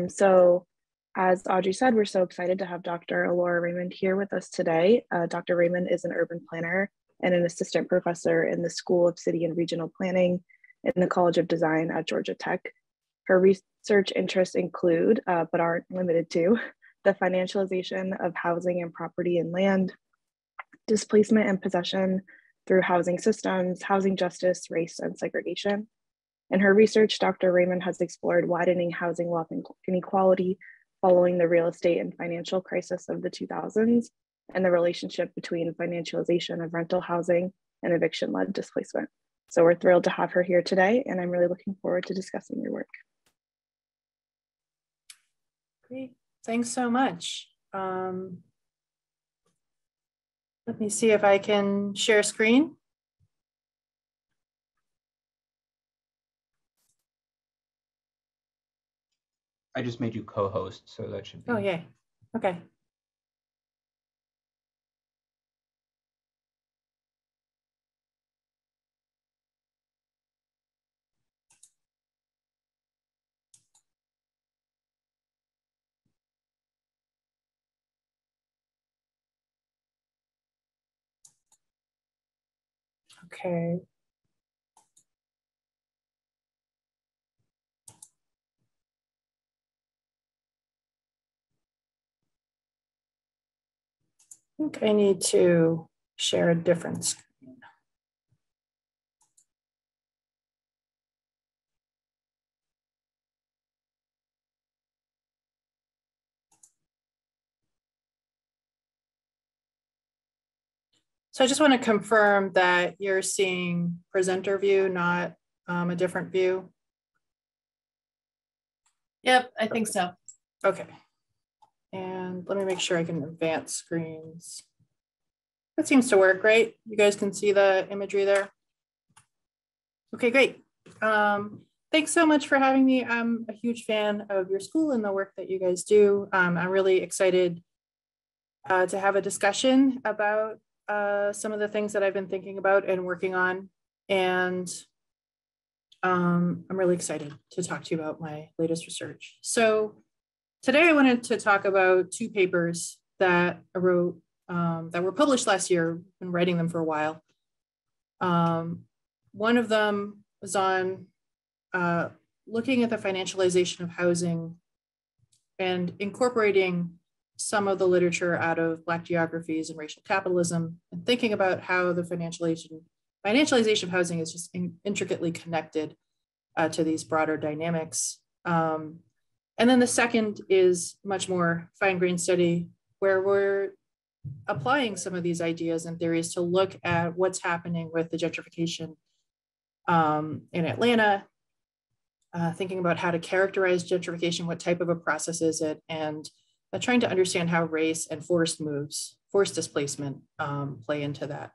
So as Audrey said, we're so excited to have Dr. Elora Raymond here with us today. Dr. Raymond is an urban planner and an assistant professor in the School of City and Regional Planning in the College of Design at Georgia Tech. Her research interests include, but aren't limited to, the financialization of housing and property and land, displacement and possession through housing systems, housing justice, race, and segregation. In her research, Dr. Raymond has explored widening housing wealth inequality following the real estate and financial crisis of the 2000s and the relationship between financialization of rental housing and eviction-led displacement. So we're thrilled to have her here today, and I'm really looking forward to discussing your work. Great, thanks so much. Let me see if I can share screen. I just made you co-host, so that should be. Oh, yay. Okay. Okay. I think I need to share a different screen. So I just want to confirm that you're seeing presenter view, not a different view. Yep, I think so. Okay. And let me make sure I can advance screens. That seems to work, right? You guys can see the imagery there. Okay, great. Thanks so much for having me. I'm a huge fan of your school and the work that you guys do. I'm really excited to have a discussion about some of the things that I've been thinking about and working on. And I'm really excited to talk to you about my latest research. So today I wanted to talk about two papers that I wrote that were published last year. I've been writing them for a while. One of them was on looking at the financialization of housing and incorporating some of the literature out of Black geographies and racial capitalism, and thinking about how the financialization of housing is just intricately connected to these broader dynamics. And then the second is much more fine-grained study, where we're applying some of these ideas and theories to look at what's happening with the gentrification in Atlanta, thinking about how to characterize gentrification, what type of a process is it, and trying to understand how race and forced moves, forced displacement play into that.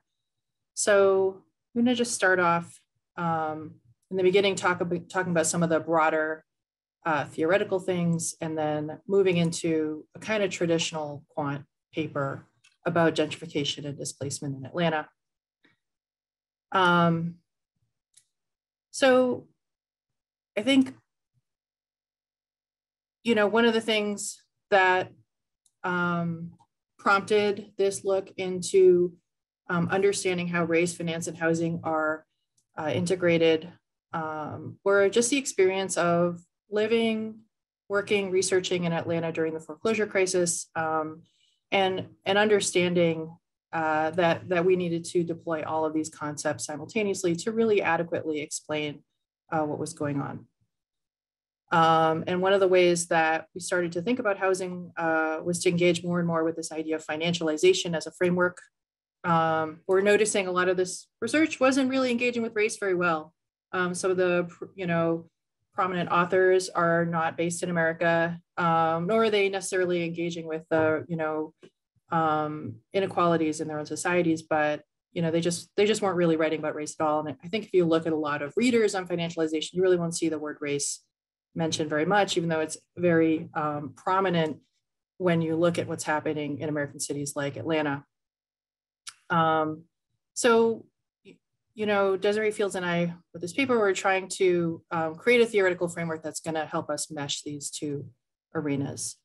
So I'm gonna just start off in the beginning, talking about some of the broader theoretical things, and then moving into a kind of traditional quant paper about gentrification and displacement in Atlanta. So I think, one of the things that prompted this look into understanding how race, finance, and housing are integrated were just the experience of living, working, researching in Atlanta during the foreclosure crisis, and understanding that we needed to deploy all of these concepts simultaneously to really adequately explain what was going on. And one of the ways that we started to think about housing was to engage more and more with this idea of financialization as a framework. We're noticing a lot of this research wasn't really engaging with race very well. Some of the prominent authors are not based in America, nor are they necessarily engaging with the inequalities in their own societies, but they just weren't really writing about race at all. And I think if you look at a lot of readers on financialization, you really won't see the word race mentioned very much, even though it's very prominent when you look at what's happening in American cities like Atlanta. So, Desiree Fields and I, with this paper, we're trying to create a theoretical framework that's going to help us mesh these two arenas.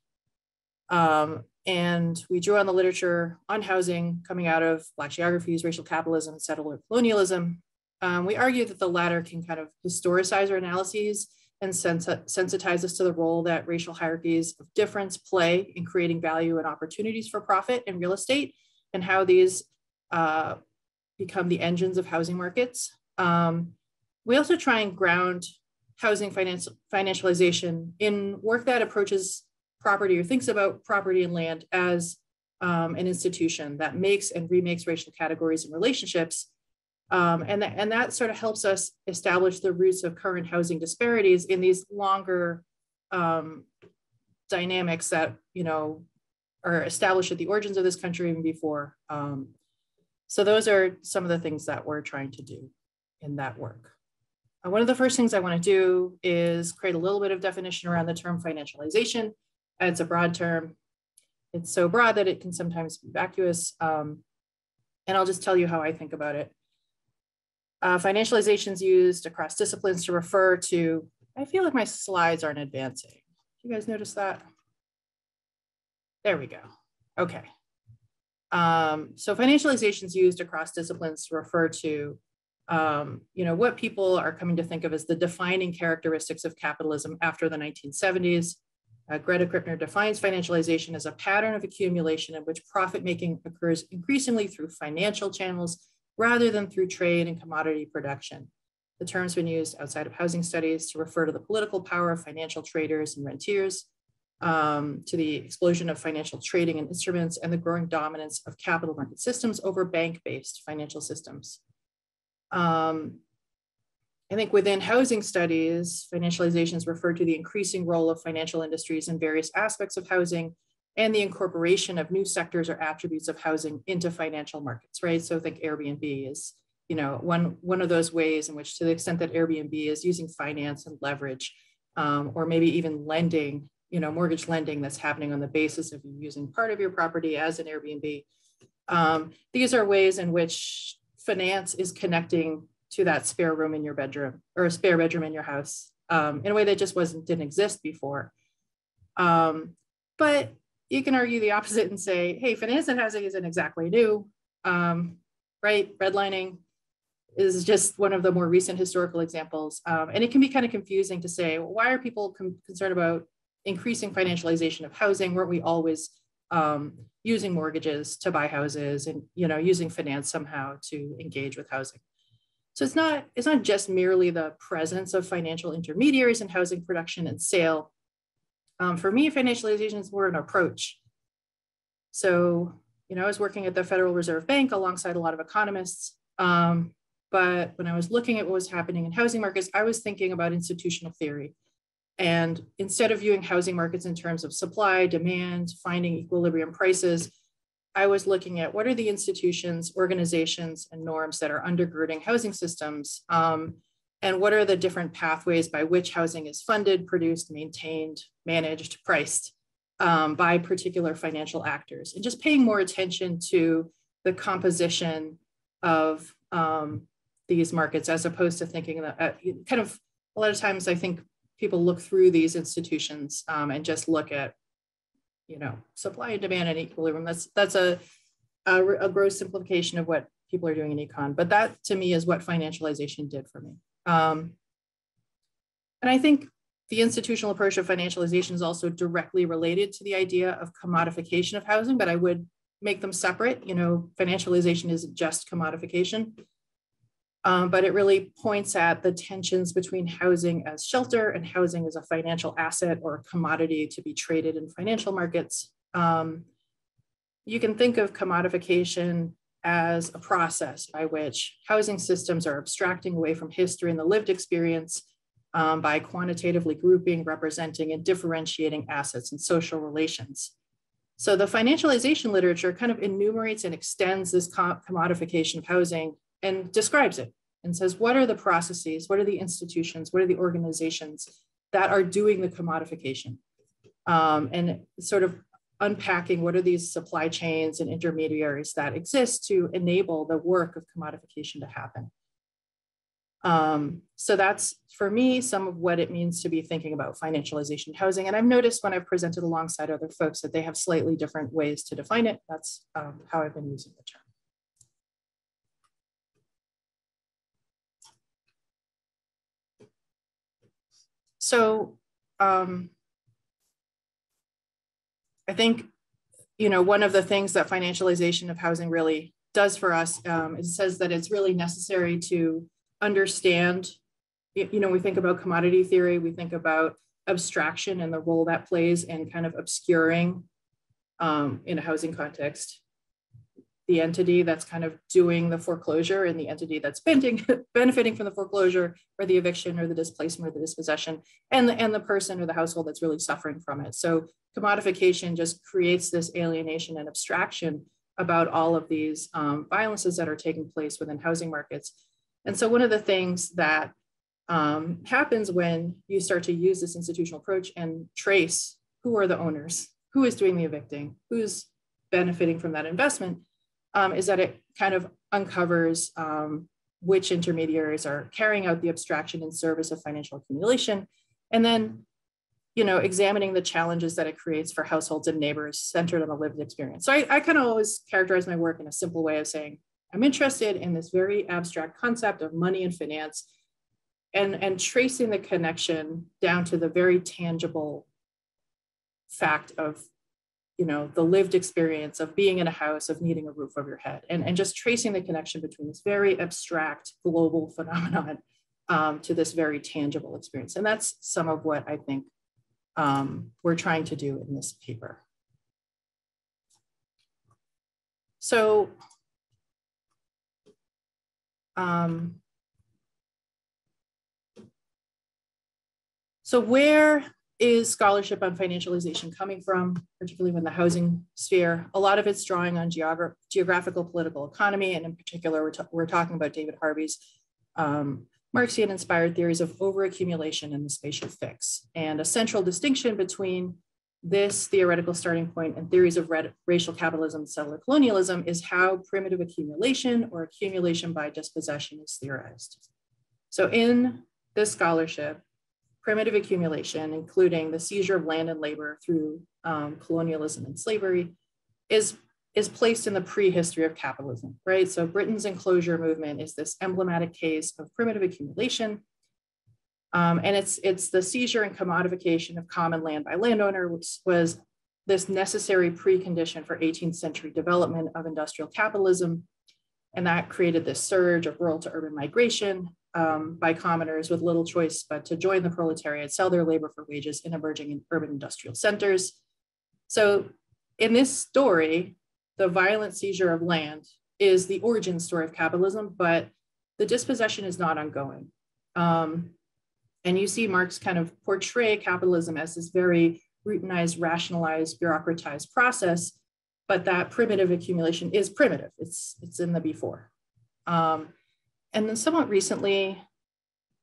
And we drew on the literature on housing coming out of Black geographies, racial capitalism, settler colonialism. We argue that the latter can kind of historicize our analyses and sensitize us to the role that racial hierarchies of difference play in creating value and opportunities for profit in real estate, and how these become the engines of housing markets. We also try and ground housing financialization in work that approaches property or thinks about property and land as an institution that makes and remakes racial categories and relationships. And that sort of helps us establish the roots of current housing disparities in these longer dynamics that, are established at the origins of this country even before. So those are some of the things that we're trying to do in that work. One of the first things I want to do is create a little bit of definition around the term financialization. It's a broad term. It's so broad that it can sometimes be vacuous. And I'll just tell you how I think about it. Financialization is used across disciplines to refer to, I feel like my slides aren't advancing. You guys notice that? There we go. Okay. So financialization is used across disciplines to refer to, what people are coming to think of as the defining characteristics of capitalism after the 1970s. Greta Krippner defines financialization as a pattern of accumulation in which profit-making occurs increasingly through financial channels rather than through trade and commodity production. The term's been used outside of housing studies to refer to the political power of financial traders and rentiers, to the explosion of financial trading and instruments, and the growing dominance of capital market systems over bank-based financial systems. I think within housing studies, financialization is referred to the increasing role of financial industries in various aspects of housing and the incorporation of new sectors or attributes of housing into financial markets, right? So I think Airbnb is, one of those ways in which, to the extent that Airbnb is using finance and leverage, or maybe even lending, mortgage lending that's happening on the basis of you using part of your property as an Airbnb. These are ways in which finance is connecting to that spare room in your bedroom, or a spare bedroom in your house, in a way that just didn't exist before. But you can argue the opposite and say, hey, finance and housing isn't exactly new, right? Redlining is just one of the more recent historical examples. And it can be kind of confusing to say, well, why are people concerned about increasing financialization of housing? Weren't we always using mortgages to buy houses and, using finance somehow to engage with housing? So it's not just merely the presence of financial intermediaries in housing production and sale. For me, financialization is more an approach. So, I was working at the Federal Reserve Bank alongside a lot of economists. But when I was looking at what was happening in housing markets, I was thinking about institutional theory. And instead of viewing housing markets in terms of supply, demand, finding equilibrium prices, I was looking at what are the institutions, organizations, and norms that are undergirding housing systems, and what are the different pathways by which housing is funded, produced, maintained, managed, priced by particular financial actors, and just paying more attention to the composition of these markets, as opposed to thinking that kind of a lot of times I think people look through these institutions and just look at supply and demand and equilibrium. That's a gross simplification of what people are doing in econ, but that to me is what financialization did for me. And I think the institutional approach of financialization is also directly related to the idea of commodification of housing, but I would make them separate. Financialization isn't just commodification, but it really points at the tensions between housing as shelter and housing as a financial asset or a commodity to be traded in financial markets. You can think of commodification as a process by which housing systems are abstracting away from history and the lived experience by quantitatively grouping, representing, and differentiating assets and social relations. So the financialization literature kind of enumerates and extends this commodification of housing and describes it and says, what are the processes, what are the institutions, what are the organizations that are doing the commodification? And sort of unpacking what are these supply chains and intermediaries that exist to enable the work of commodification to happen. So that's, for me, some of what it means to be thinking about financialization of housing. And I've noticed when I've presented alongside other folks that they have slightly different ways to define it. That's how I've been using the term. So I think, one of the things that financialization of housing really does for us, it says that it's really necessary to understand, we think about commodity theory, we think about abstraction and the role that plays in kind of obscuring in a housing context, the entity that's kind of doing the foreclosure and the entity that's benefiting from the foreclosure or the eviction or the displacement or the dispossession, and the person or the household that's really suffering from it. So commodification just creates this alienation and abstraction about all of these violences that are taking place within housing markets. And so one of the things that happens when you start to use this institutional approach and trace who are the owners, who is doing the evicting, who's benefiting from that investment, is that it kind of uncovers which intermediaries are carrying out the abstraction in service of financial accumulation, and then examining the challenges that it creates for households and neighbors centered on a lived experience. So I kind of always characterize my work in a simple way of saying, I'm interested in this very abstract concept of money and finance, and tracing the connection down to the very tangible fact of the lived experience of being in a house, of needing a roof over your head, and just tracing the connection between this very abstract global phenomenon to this very tangible experience. And that's some of what I think we're trying to do in this paper. So where is scholarship on financialization coming from, particularly in the housing sphere? A lot of it's drawing on geographical political economy, and in particular, we're talking about David Harvey's Marxian-inspired theories of overaccumulation and the spatial fix. And a central distinction between this theoretical starting point and theories of racial capitalism and settler colonialism is how primitive accumulation or accumulation by dispossession is theorized. So in this scholarship, primitive accumulation, including the seizure of land and labor through colonialism and slavery, is placed in the prehistory of capitalism, right? So Britain's enclosure movement is this emblematic case of primitive accumulation. And it's the seizure and commodification of common land by landowner, which was this necessary precondition for 18th century development of industrial capitalism. And that created this surge of rural to urban migration by commoners with little choice but to join the proletariat, sell their labor for wages in emerging urban industrial centers. So in this story, the violent seizure of land is the origin story of capitalism, but the dispossession is not ongoing. And you see Marx kind of portray capitalism as this very routinized, rationalized, bureaucratized process, but that primitive accumulation is primitive. It's in the before. And then somewhat recently,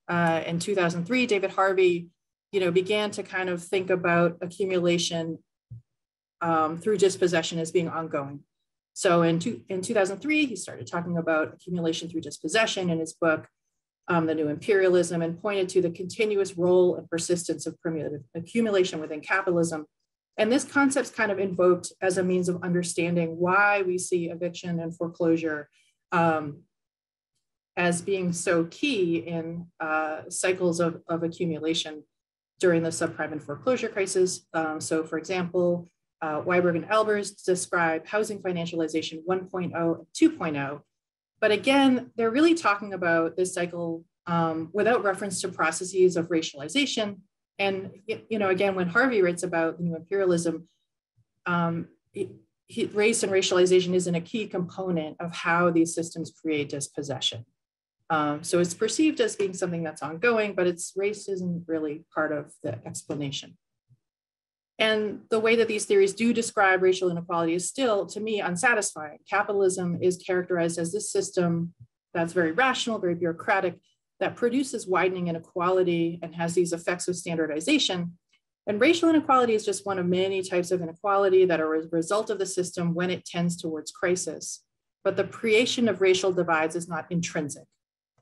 in 2003, David Harvey, began to kind of think about accumulation through dispossession as being ongoing. So in 2003, he started talking about accumulation through dispossession in his book, The New Imperialism, and pointed to the continuous role and persistence of primitive accumulation within capitalism. And this concept's kind of invoked as a means of understanding why we see eviction and foreclosure as being so key in cycles of accumulation during the subprime and foreclosure crisis. So for example, Weiberg and Albers describe housing financialization 1.0 and 2.0. But again, they're really talking about this cycle without reference to processes of racialization. And again, when Harvey writes about the new imperialism, race and racialization isn't a key component of how these systems create dispossession. So it's perceived as being something that's ongoing, but race isn't really part of the explanation. And the way that these theories do describe racial inequality is still, to me, unsatisfying. Capitalism is characterized as this system that's very rational, very bureaucratic, that produces widening inequality and has these effects of standardization. And racial inequality is just one of many types of inequality that are a result of the system when it tends towards crisis. But the creation of racial divides is not intrinsic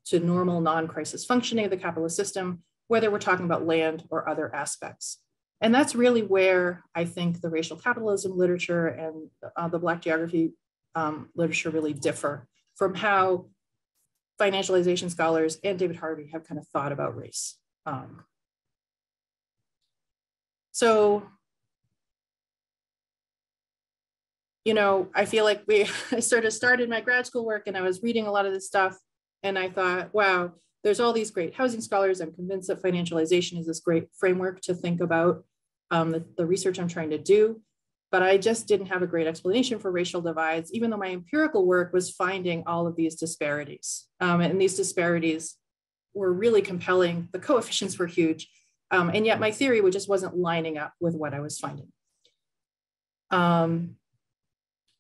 to normal non-crisis functioning of the capitalist system, whether we're talking about land or other aspects. And that's really where I think the racial capitalism literature and the Black geography literature really differ from how financialization scholars and David Harvey have kind of thought about race. So, you know, I feel like I sort of started my grad school work and I was reading a lot of this stuff and I thought, wow, there's all these great housing scholars. I'm convinced that financialization is this great framework to think about the research I'm trying to do, but I just didn't have a great explanation for racial divides, even though my empirical work was finding all of these disparities. And these disparities were really compelling. The coefficients were huge. And yet my theory just wasn't lining up with what I was finding.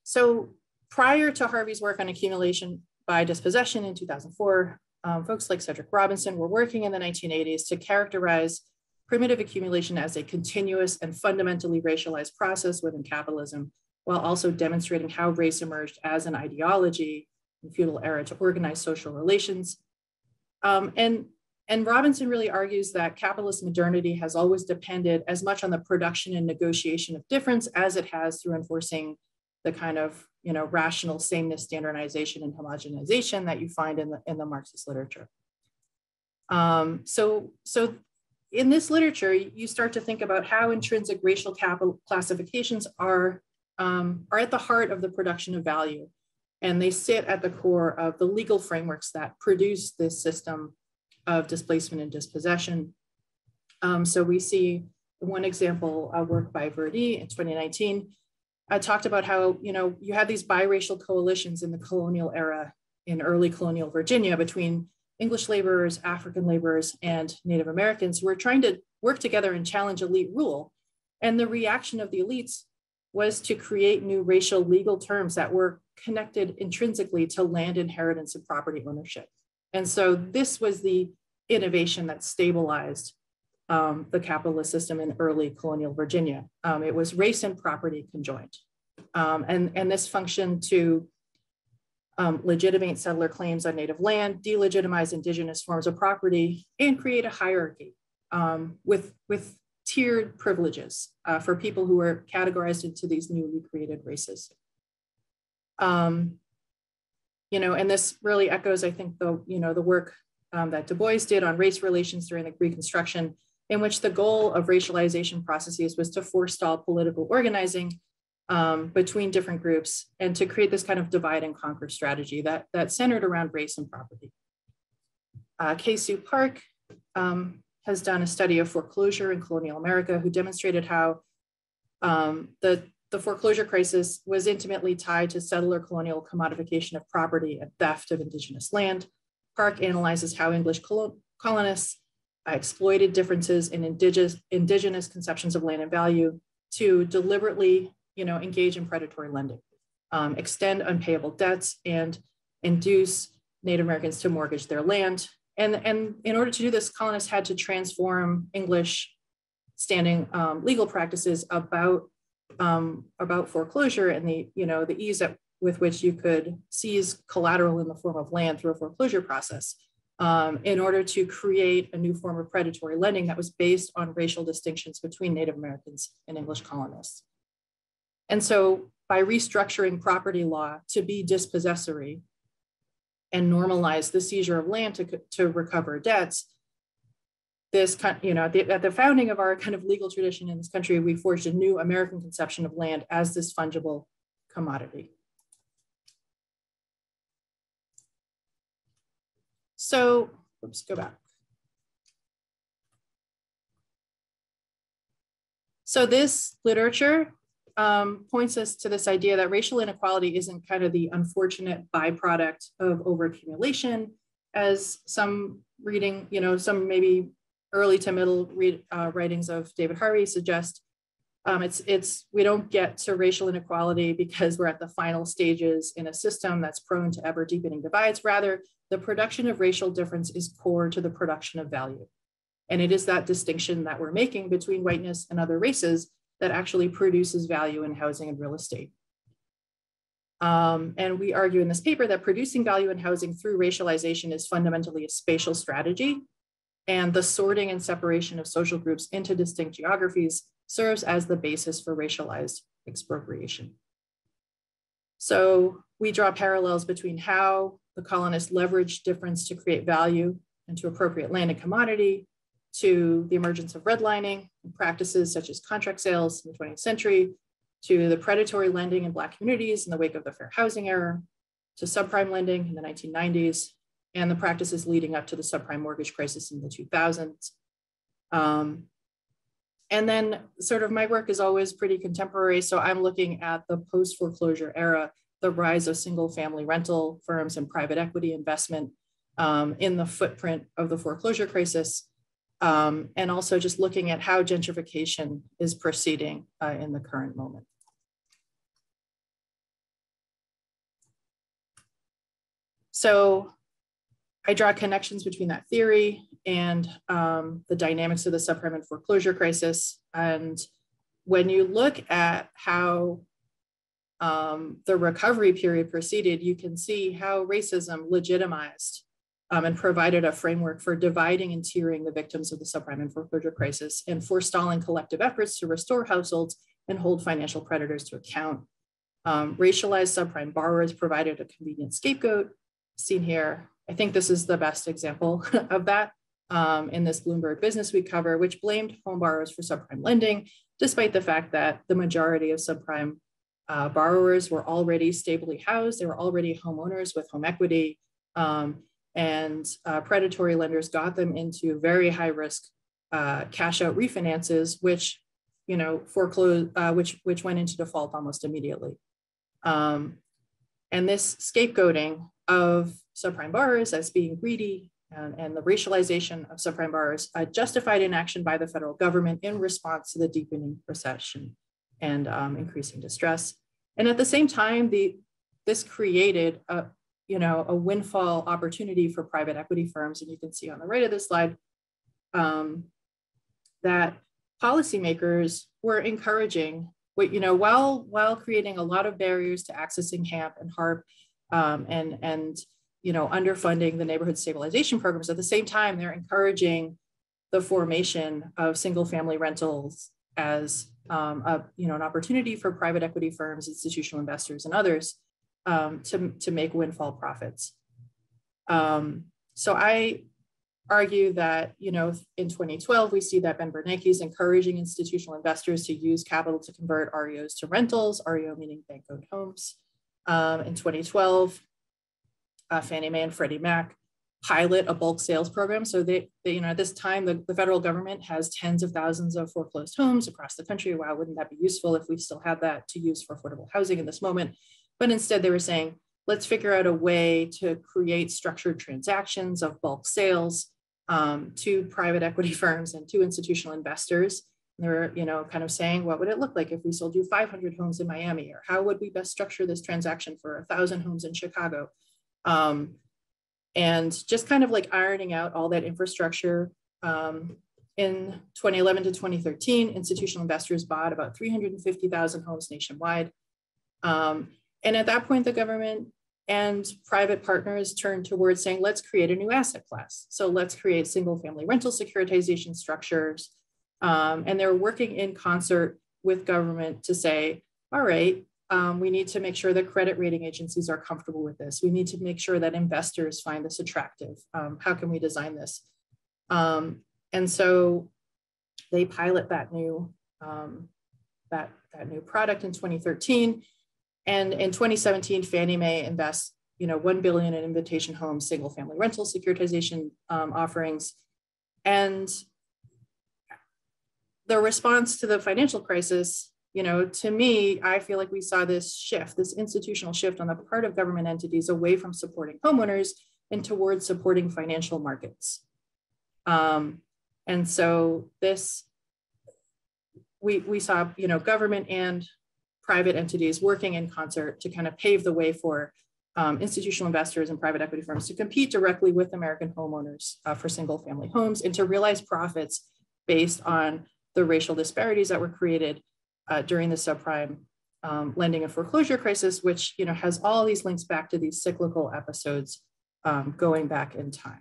So prior to Harvey's work on accumulation by dispossession in 2004, folks like Cedric Robinson were working in the 1980s to characterize primitive accumulation as a continuous and fundamentally racialized process within capitalism, while also demonstrating how race emerged as an ideology in feudal era to organize social relations. And Robinson really argues that capitalist modernity has always depended as much on the production and negotiation of difference as it has through enforcing the kind of, you know, rational sameness, standardization, and homogenization that you find in the Marxist literature. So in this literature, you start to think about how intrinsic racial capital classifications are at the heart of the production of value. And they sit at the core of the legal frameworks that produce this system of displacement and dispossession. So we see one example, a work by Verdi in 2019, talked about how, you know, you had these biracial coalitions in the colonial era in early colonial Virginia between English laborers, African laborers, and Native Americans who were trying to work together and challenge elite rule. And the reaction of the elites was to create new racial legal terms that were connected intrinsically to land inheritance and property ownership. And so this was the innovation that stabilized the capitalist system in early colonial Virginia. It was race and property conjoined. And this functioned to legitimate settler claims on native land, delegitimize indigenous forms of property, and create a hierarchy with tiered privileges for people who were categorized into these newly created races. You know, and this really echoes, I think, the work that Du Bois did on race relations during the Reconstruction, in which the goal of racialization processes was to forestall political organizing between different groups and to create this kind of divide and conquer strategy that centered around race and property. K-Sue Park has done a study of foreclosure in colonial America, who demonstrated how the foreclosure crisis was intimately tied to settler colonial commodification of property and theft of indigenous land. Park analyzes how English colonists exploited differences in indigenous conceptions of land and value to deliberately, you know, engage in predatory lending, extend unpayable debts, and induce Native Americans to mortgage their land. And in order to do this, colonists had to transform English standing legal practices about foreclosure and the ease with which you could seize collateral in the form of land through a foreclosure process in order to create a new form of predatory lending that was based on racial distinctions between Native Americans and English colonists. And so by restructuring property law to be dispossessory and normalize the seizure of land to recover debts, this, you know, at the founding of our kind of legal tradition in this country, we forged a new American conception of land as this fungible commodity. So, let's go back. So this literature points us to this idea that racial inequality isn't kind of the unfortunate byproduct of overaccumulation, as some reading, you know, some maybe early to middle writings of David Harvey suggest. We don't get to racial inequality because we're at the final stages in a system that's prone to ever deepening divides. Rather, the production of racial difference is core to the production of value. And it is that distinction that we're making between whiteness and other races that actually produces value in housing and real estate. And we argue in this paper that producing value in housing through racialization is fundamentally a spatial strategy, and the sorting and separation of social groups into distinct geographies serves as the basis for racialized expropriation. So we draw parallels between how the colonists leveraged difference to create value and to appropriate land and commodity, to the emergence of redlining and practices such as contract sales in the 20th century, to the predatory lending in Black communities in the wake of the fair housing era, to subprime lending in the 1990s, and the practices leading up to the subprime mortgage crisis in the 2000s. And then sort of my work is always pretty contemporary. So I'm looking at the post-foreclosure era, the rise of single family rental firms and private equity investment in the footprint of the foreclosure crisis. And also just looking at how gentrification is proceeding in the current moment. So I draw connections between that theory and the dynamics of the subprime and foreclosure crisis. And when you look at how the recovery period proceeded, you can see how racism legitimized and provided a framework for dividing and tiering the victims of the subprime and foreclosure crisis and forestalling collective efforts to restore households and hold financial predators to account. Racialized subprime borrowers provided a convenient scapegoat, seen here. I think this is the best example of that in this Bloomberg Business Week cover, which blamed home borrowers for subprime lending, despite the fact that the majority of subprime borrowers were already stably housed. They were already homeowners with home equity, and predatory lenders got them into very high risk cash out refinances, which foreclosed, which went into default almost immediately. And this scapegoating of subprime borrowers as being greedy and the racialization of subprime borrowers justified inaction by the federal government in response to the deepening recession and increasing distress. And at the same time, this created a windfall opportunity for private equity firms. And you can see on the right of this slide that policymakers were encouraging, while creating a lot of barriers to accessing HAMP and HARP and underfunding the neighborhood stabilization programs. At the same time, they're encouraging the formation of single family rentals as an opportunity for private equity firms, institutional investors, and others to make windfall profits. So I argue that, in 2012, we see that Ben Bernanke is encouraging institutional investors to use capital to convert REOs to rentals, REO meaning bank-owned homes. In 2012, Fannie Mae and Freddie Mac pilot a bulk sales program. So they at this time, the federal government has tens of thousands of foreclosed homes across the country. Wow, wouldn't that be useful if we still had that to use for affordable housing in this moment? But instead they were saying, let's figure out a way to create structured transactions of bulk sales to private equity firms and to institutional investors. And they were, kind of saying, what would it look like if we sold you 500 homes in Miami? Or how would we best structure this transaction for 1,000 homes in Chicago? And just kind of like ironing out all that infrastructure. In 2011 to 2013, institutional investors bought about 350,000 homes nationwide. And at that point, the government and private partners turned towards saying, let's create a new asset class. So let's create single family rental securitization structures. And they're working in concert with government to say, all right, we need to make sure that credit rating agencies are comfortable with this. We need to make sure that investors find this attractive. How can we design this? And so they pilot that new new product in 2013. And in 2017, Fannie Mae invests, $1 billion in Invitation Homes single family rental securitization offerings. And the response to the financial crisis, to me, I feel like we saw this shift, this institutional shift on the part of government entities away from supporting homeowners and towards supporting financial markets. And so this, we saw, government and private entities working in concert to kind of pave the way for institutional investors and private equity firms to compete directly with American homeowners for single family homes and to realize profits based on the racial disparities that were created during the subprime lending and foreclosure crisis, which has all these links back to these cyclical episodes going back in time.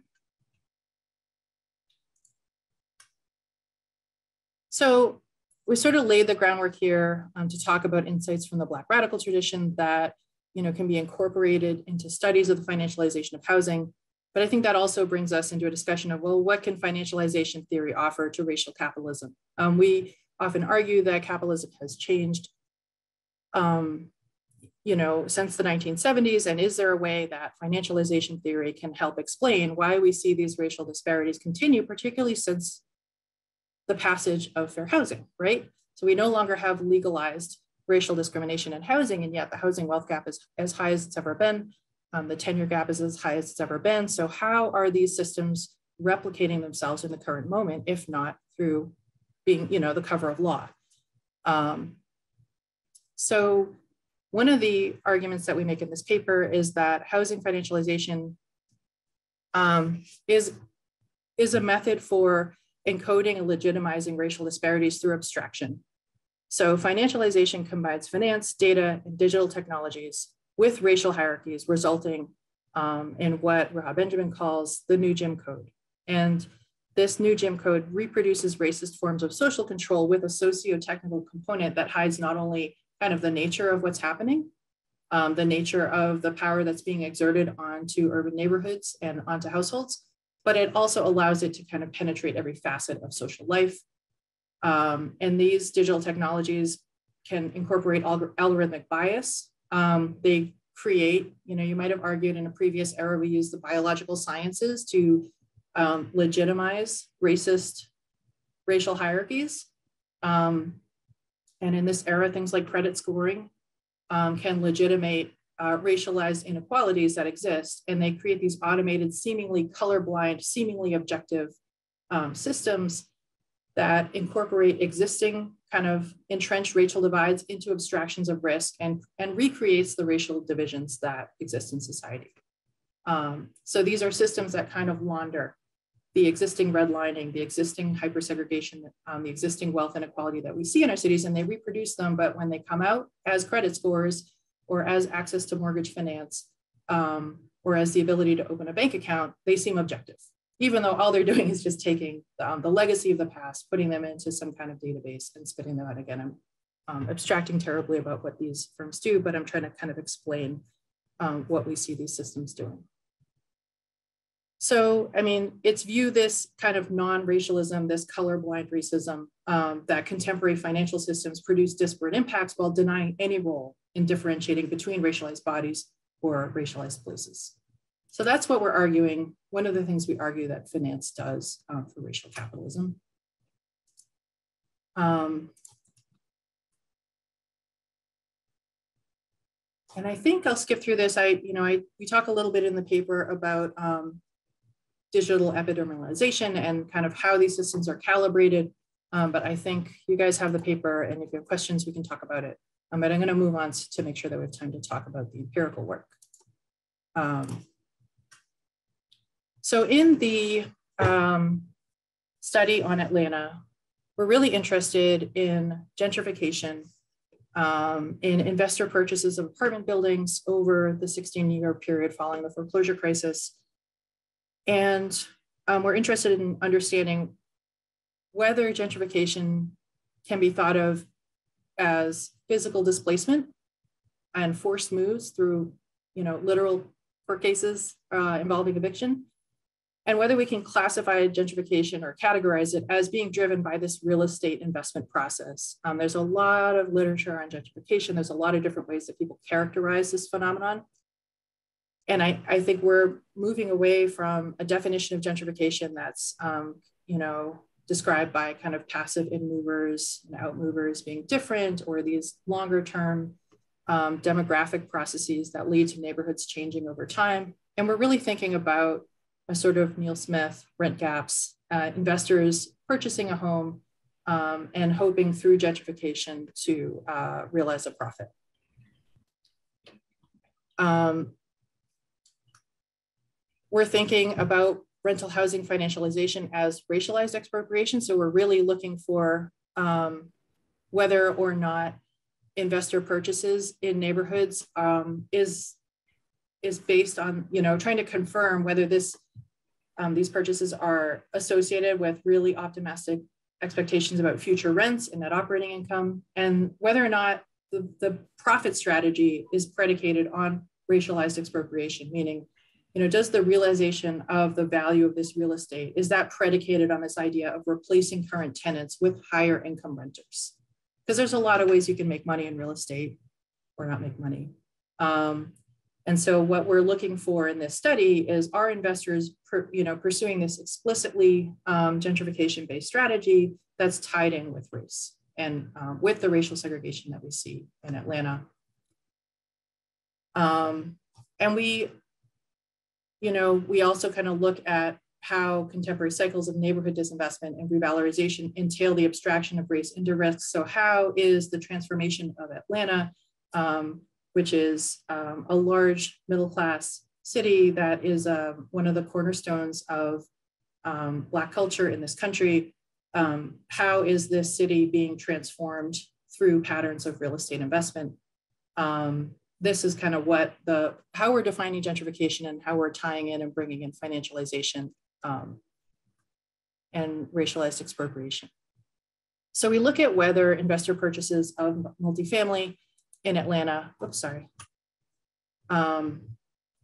So we sort of laid the groundwork here to talk about insights from the Black radical tradition that can be incorporated into studies of the financialization of housing. But I think that also brings us into a discussion of, well, what can financialization theory offer to racial capitalism? We often argue that capitalism has changed since the 1970s, and is there a way that financialization theory can help explain why we see these racial disparities continue, particularly since the passage of fair housing, right? So we no longer have legalized racial discrimination in housing, and yet the housing wealth gap is as high as it's ever been. The tenure gap is as high as it's ever been. So how are these systems replicating themselves in the current moment, if not through being, the cover of law? So one of the arguments that we make in this paper is that housing financialization is a method for encoding and legitimizing racial disparities through abstraction. So financialization combines finance, data, and digital technologies with racial hierarchies, resulting in what Rahab Benjamin calls the new Jim Code. And this new Jim Code reproduces racist forms of social control with a socio-technical component that hides not only kind of the nature of what's happening, the nature of the power that's being exerted onto urban neighborhoods and onto households, but it also allows it to kind of penetrate every facet of social life. And these digital technologies can incorporate algorithmic bias. They create, you might have argued in a previous era, we use the biological sciences to legitimize racist racial hierarchies. And in this era, things like credit scoring can legitimate racialized inequalities that exist. And they create these automated, seemingly colorblind, seemingly objective systems that incorporate existing kind of entrenched racial divides into abstractions of risk and recreates the racial divisions that exist in society. So these are systems that kind of launder the existing redlining, the existing hypersegregation, the existing wealth inequality that we see in our cities, and they reproduce them, but when they come out as credit scores or as access to mortgage finance, or as the ability to open a bank account, they seem objective, even though all they're doing is just taking the legacy of the past, putting them into some kind of database and spitting them out again. I'm abstracting terribly about what these firms do, but I'm trying to kind of explain what we see these systems doing. So, I mean, it's view this kind of non-racialism, this colorblind racism, that contemporary financial systems produce disparate impacts while denying any role in differentiating between racialized bodies or racialized places. So that's what we're arguing. One of the things we argue that finance does for racial capitalism. And I think I'll skip through this. We talk a little bit in the paper about digital epidermalization and kind of how these systems are calibrated. But I think you guys have the paper, and if you have questions, we can talk about it. But I'm going to move on to make sure that we have time to talk about the empirical work. So in the study on Atlanta, we're really interested in gentrification, in investor purchases of apartment buildings over the 16-year period following the foreclosure crisis. And we're interested in understanding whether gentrification can be thought of as physical displacement and forced moves through, literal court cases involving eviction, and whether we can classify gentrification or categorize it as being driven by this real estate investment process. There's a lot of literature on gentrification. There's a lot of different ways that people characterize this phenomenon. And I think we're moving away from a definition of gentrification that's, described by kind of passive in-movers and out-movers being different, or these longer-term demographic processes that lead to neighborhoods changing over time. And we're really thinking about a sort of Neil Smith, rent gaps, investors purchasing a home and hoping through gentrification to realize a profit. We're thinking about rental housing financialization as racialized expropriation. So we're really looking for whether or not investor purchases in neighborhoods is based on, trying to confirm whether these purchases are associated with really optimistic expectations about future rents and net operating income, and whether or not the profit strategy is predicated on racialized expropriation, meaning, does the realization of the value of this real estate, is that predicated on this idea of replacing current tenants with higher income renters? Because there's a lot of ways you can make money in real estate or not make money. And so what we're looking for in this study is, are investors pursuing this explicitly gentrification-based strategy that's tied in with race and with the racial segregation that we see in Atlanta. And we also kind of look at how contemporary cycles of neighborhood disinvestment and revalorization entail the abstraction of race into risks. So how is the transformation of Atlanta, which is a large middle-class city that is one of the cornerstones of Black culture in this country, how is this city being transformed through patterns of real estate investment? This is kind of how we're defining gentrification and how we're tying in and bringing in financialization and racialized expropriation. So we look at whether investor purchases of multifamily in Atlanta,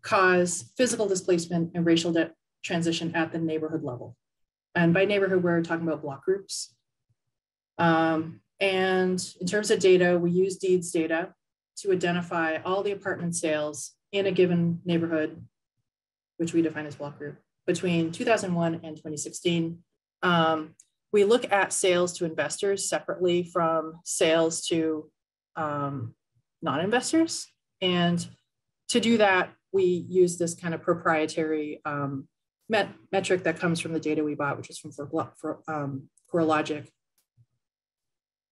cause physical displacement and racial transition at the neighborhood level. And by neighborhood, we're talking about block groups. And in terms of data, we use deeds data to identify all the apartment sales in a given neighborhood, which we define as block group, between 2001 and 2016. We look at sales to investors separately from sales to non-investors. And to do that, we use this kind of proprietary metric that comes from the data we bought, which is from CoreLogic.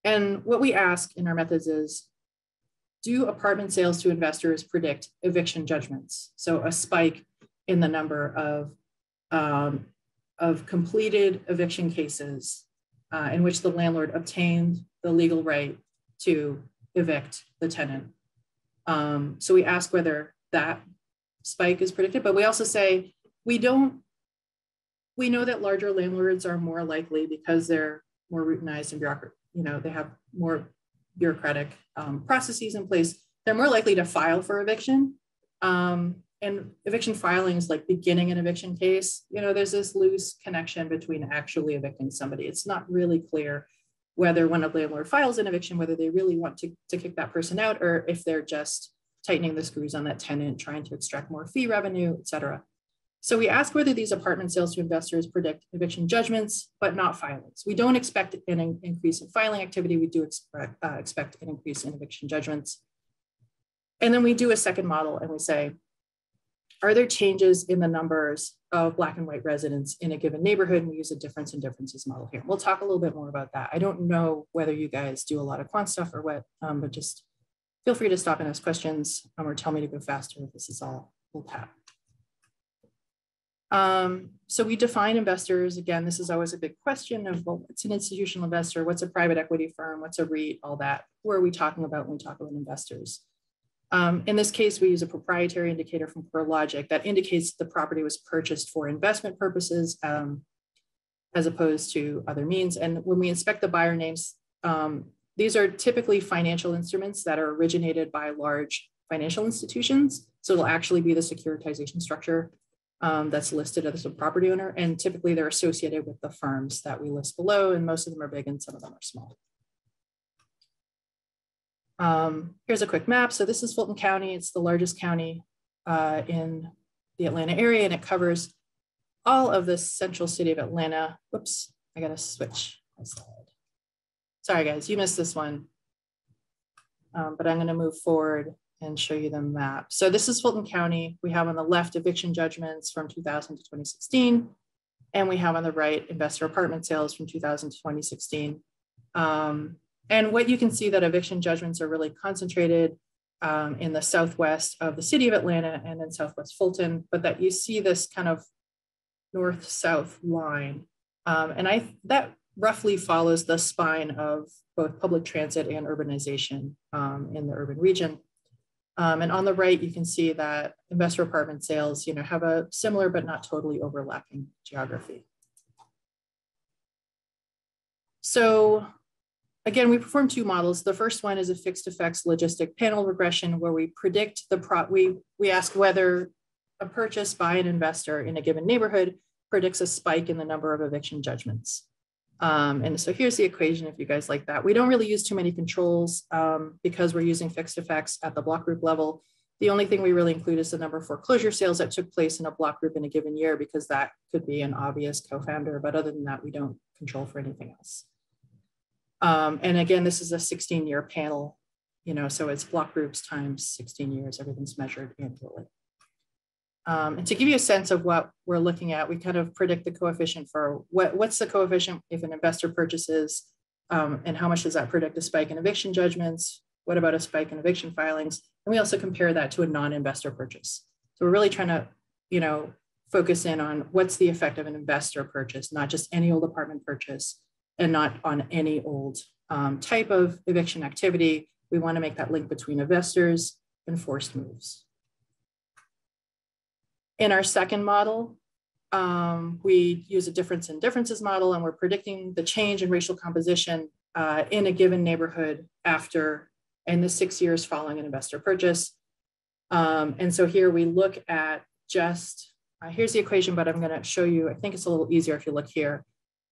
And what we ask in our methods is, do apartment sales to investors predict eviction judgments? So a spike in the number of completed eviction cases in which the landlord obtained the legal right to evict the tenant. So we ask whether that spike is predicted, but we also say, we know that larger landlords are more likely, because they're more routinized and bureaucratic, they have more bureaucratic processes in place, they're more likely to file for eviction. And eviction filing is like beginning an eviction case. There's this loose connection between actually evicting somebody. It's not really clear whether when a landlord files an eviction, whether they really want to kick that person out, or if they're just tightening the screws on that tenant, trying to extract more fee revenue, et cetera. So we ask whether these apartment sales to investors predict eviction judgments, but not filings. We don't expect an increase in filing activity. We do expect an increase in eviction judgments. And then we do a second model and we say, are there changes in the numbers of Black and white residents in a given neighborhood? And we use a difference in differences model here. We'll talk a little bit more about that. I don't know whether you guys do a lot of quant stuff or what, but just feel free to stop and ask questions or tell me to go faster if this is all we'll tap. So we define investors. Again, this is always a big question of, well, what's an institutional investor? What's a private equity firm? What's a REIT? All that. Who are we talking about when we talk about investors? In this case, we use a proprietary indicator from CoreLogic that indicates the property was purchased for investment purposes as opposed to other means. And when we inspect the buyer names, these are typically financial instruments that are originated by large financial institutions. So it'll actually be the securitization structure that's listed as a property owner. And typically they're associated with the firms that we list below, and most of them are big and some of them are small. Here's a quick map. So this is Fulton County. It's the largest county in the Atlanta area, and it covers all of the central city of Atlanta. Whoops, I gotta switch my slide. Sorry guys, you missed this one. But I'm gonna move forward and show you the map. So this is Fulton County. We have on the left eviction judgments from 2000 to 2016. And we have on the right investor apartment sales from 2000 to 2016. And what you can see that eviction judgments are really concentrated in the southwest of the city of Atlanta and in southwest Fulton, but that you see this kind of north-south line. And that roughly follows the spine of both public transit and urbanization in the urban region. And on the right, you can see that investor apartment sales, have a similar but not totally overlapping geography. So again, we perform two models. The first one is a fixed effects logistic panel regression, where we predict we ask whether a purchase by an investor in a given neighborhood predicts a spike in the number of eviction judgments. And so here's the equation if you guys like that. We don't really use too many controls because we're using fixed effects at the block group level. The only thing we really include is the number of foreclosure sales that took place in a block group in a given year, because that could be an obvious co-founder. But other than that, we don't control for anything else. And again, this is a 16-year panel, so it's block groups times 16 years, everything's measured annually. And to give you a sense of what we're looking at, we kind of predict the coefficient for what's the coefficient if an investor purchases, and how much does that predict a spike in eviction judgments? What about a spike in eviction filings? And we also compare that to a non-investor purchase. So we're really trying to, focus in on what's the effect of an investor purchase, not just any old apartment purchase, and not on any old type of eviction activity. We want to make that link between investors and forced moves. In our second model, we use a difference in differences model, and we're predicting the change in racial composition in a given neighborhood in the 6 years following an investor purchase. And so here we look at here's the equation, but I'm going to show you, I think it's a little easier if you look here.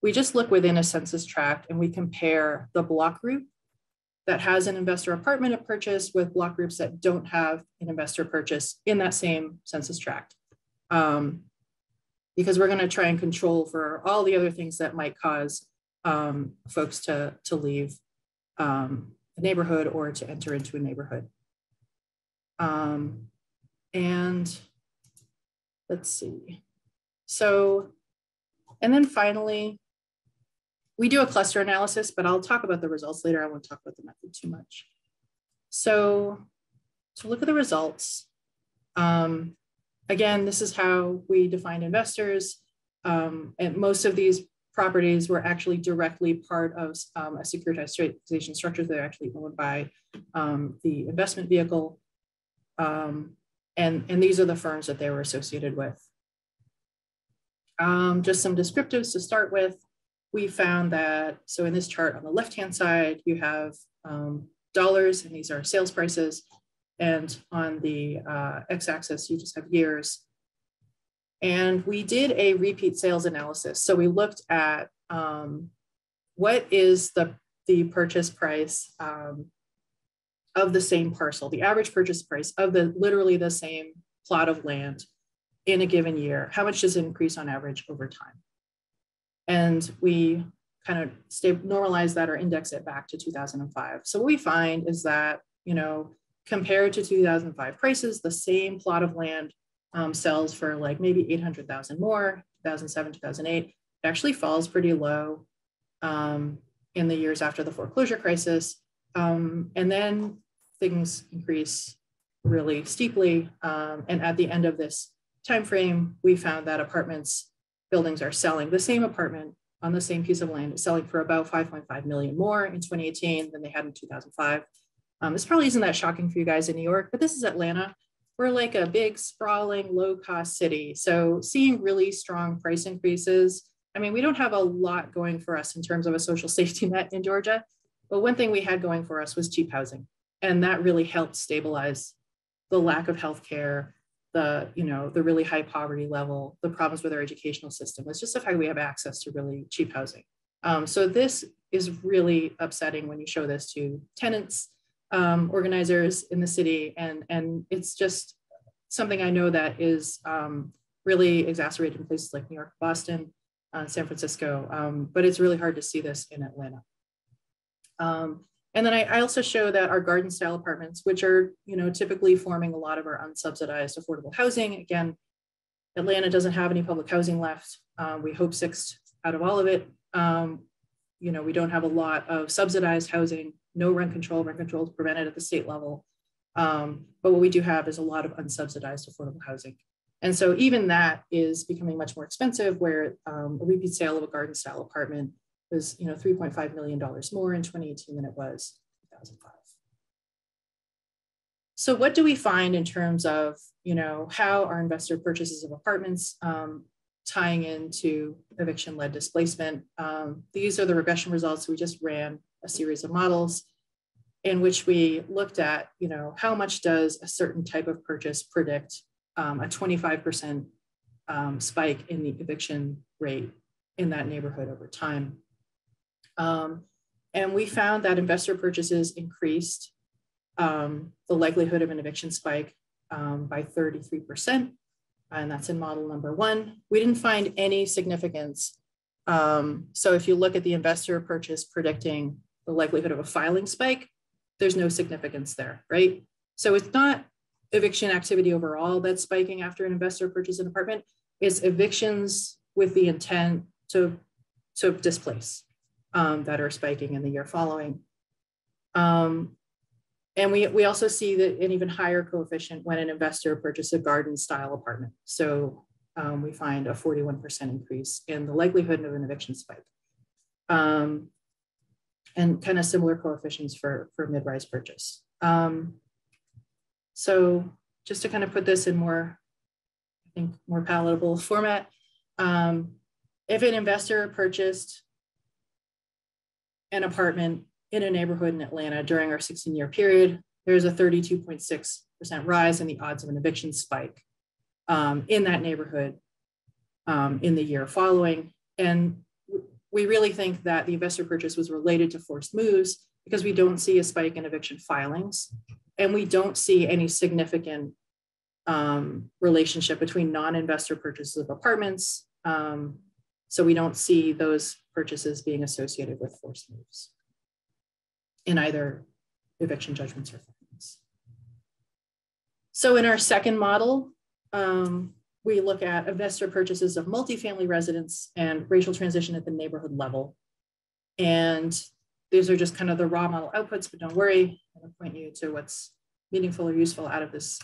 We just look within a census tract and we compare the block group that has an investor apartment purchase with block groups that don't have an investor purchase in that same census tract. Because we're going to try and control for all the other things that might cause folks to leave a neighborhood or to enter into a neighborhood. And let's see. So, and then finally, we do a cluster analysis, but I'll talk about the results later. I won't talk about the method too much. So to look at the results, again, this is how we define investors. And most of these properties were actually directly part of a securitization structure. They're actually owned by the investment vehicle. And these are the firms that they were associated with. Just some descriptives to start with. We found that, so in this chart on the left-hand side, you have dollars, and these are sales prices. And on the x-axis, you just have years. And we did a repeat sales analysis. So we looked at what is the purchase price of the same parcel, the average purchase price of literally the same plot of land in a given year. How much does it increase on average over time? And we kind of normalize that or index it back to 2005. So what we find is that, compared to 2005 prices, the same plot of land sells for like maybe 800,000 more, 2007, 2008. It actually falls pretty low in the years after the foreclosure crisis. And then things increase really steeply. And at the end of this time frame, we found that buildings are selling the same apartment on the same piece of land, is selling for about 5.5 million more in 2018 than they had in 2005. This probably isn't that shocking for you guys in New York, but this is Atlanta. We're like a big, sprawling, low-cost city. So seeing really strong price increases, I mean, we don't have a lot going for us in terms of a social safety net in Georgia, but one thing we had going for us was cheap housing. And that really helped stabilize the lack of healthcare, the really high poverty level, the problems with our educational system. It's just the fact we have access to really cheap housing. So this is really upsetting when you show this to tenants, organizers in the city. And it's just something I know that is really exacerbated in places like New York, Boston, San Francisco, but it's really hard to see this in Atlanta. And then I also show that our garden style apartments, which are typically forming a lot of our unsubsidized affordable housing. Again, Atlanta doesn't have any public housing left. We hope 6 out of all of it. We don't have a lot of subsidized housing, no rent control. Rent control is prevented at the state level. But what we do have is a lot of unsubsidized affordable housing. And so even that is becoming much more expensive, where a repeat sale of a garden style apartment was, $3.5 million more in 2018 than it was in 2005. So what do we find in terms of, how our investor purchases of apartments tying into eviction-led displacement? These are the regression results. We just ran a series of models in which we looked at, how much does a certain type of purchase predict a 25% spike in the eviction rate in that neighborhood over time. And we found that investor purchases increased the likelihood of an eviction spike by 33%, and that's in model number 1. We didn't find any significance. So if you look at the investor purchase predicting the likelihood of a filing spike, there's no significance there, right? So it's not eviction activity overall that's spiking after an investor purchases an apartment. It's evictions with the intent to displace that are spiking in the year following. And we also see that an even higher coefficient when an investor purchases a garden style apartment. So we find a 41% increase in the likelihood of an eviction spike. And kind of similar coefficients for mid-rise purchase. So just to kind of put this in more palatable format, if an investor purchased an apartment in a neighborhood in Atlanta during our 16-year period, there's a 32.6% rise in the odds of an eviction spike in that neighborhood in the year following. And we really think that the investor purchase was related to forced moves because we don't see a spike in eviction filings, and we don't see any significant relationship between non-investor purchases of apartments. So we don't see those purchases being associated with forced moves in either eviction judgments or findings. So in our second model, we look at investor purchases of multifamily residents and racial transition at the neighborhood level. And these are just kind of the raw model outputs, but don't worry, I'm going to point you to what's meaningful or useful out of this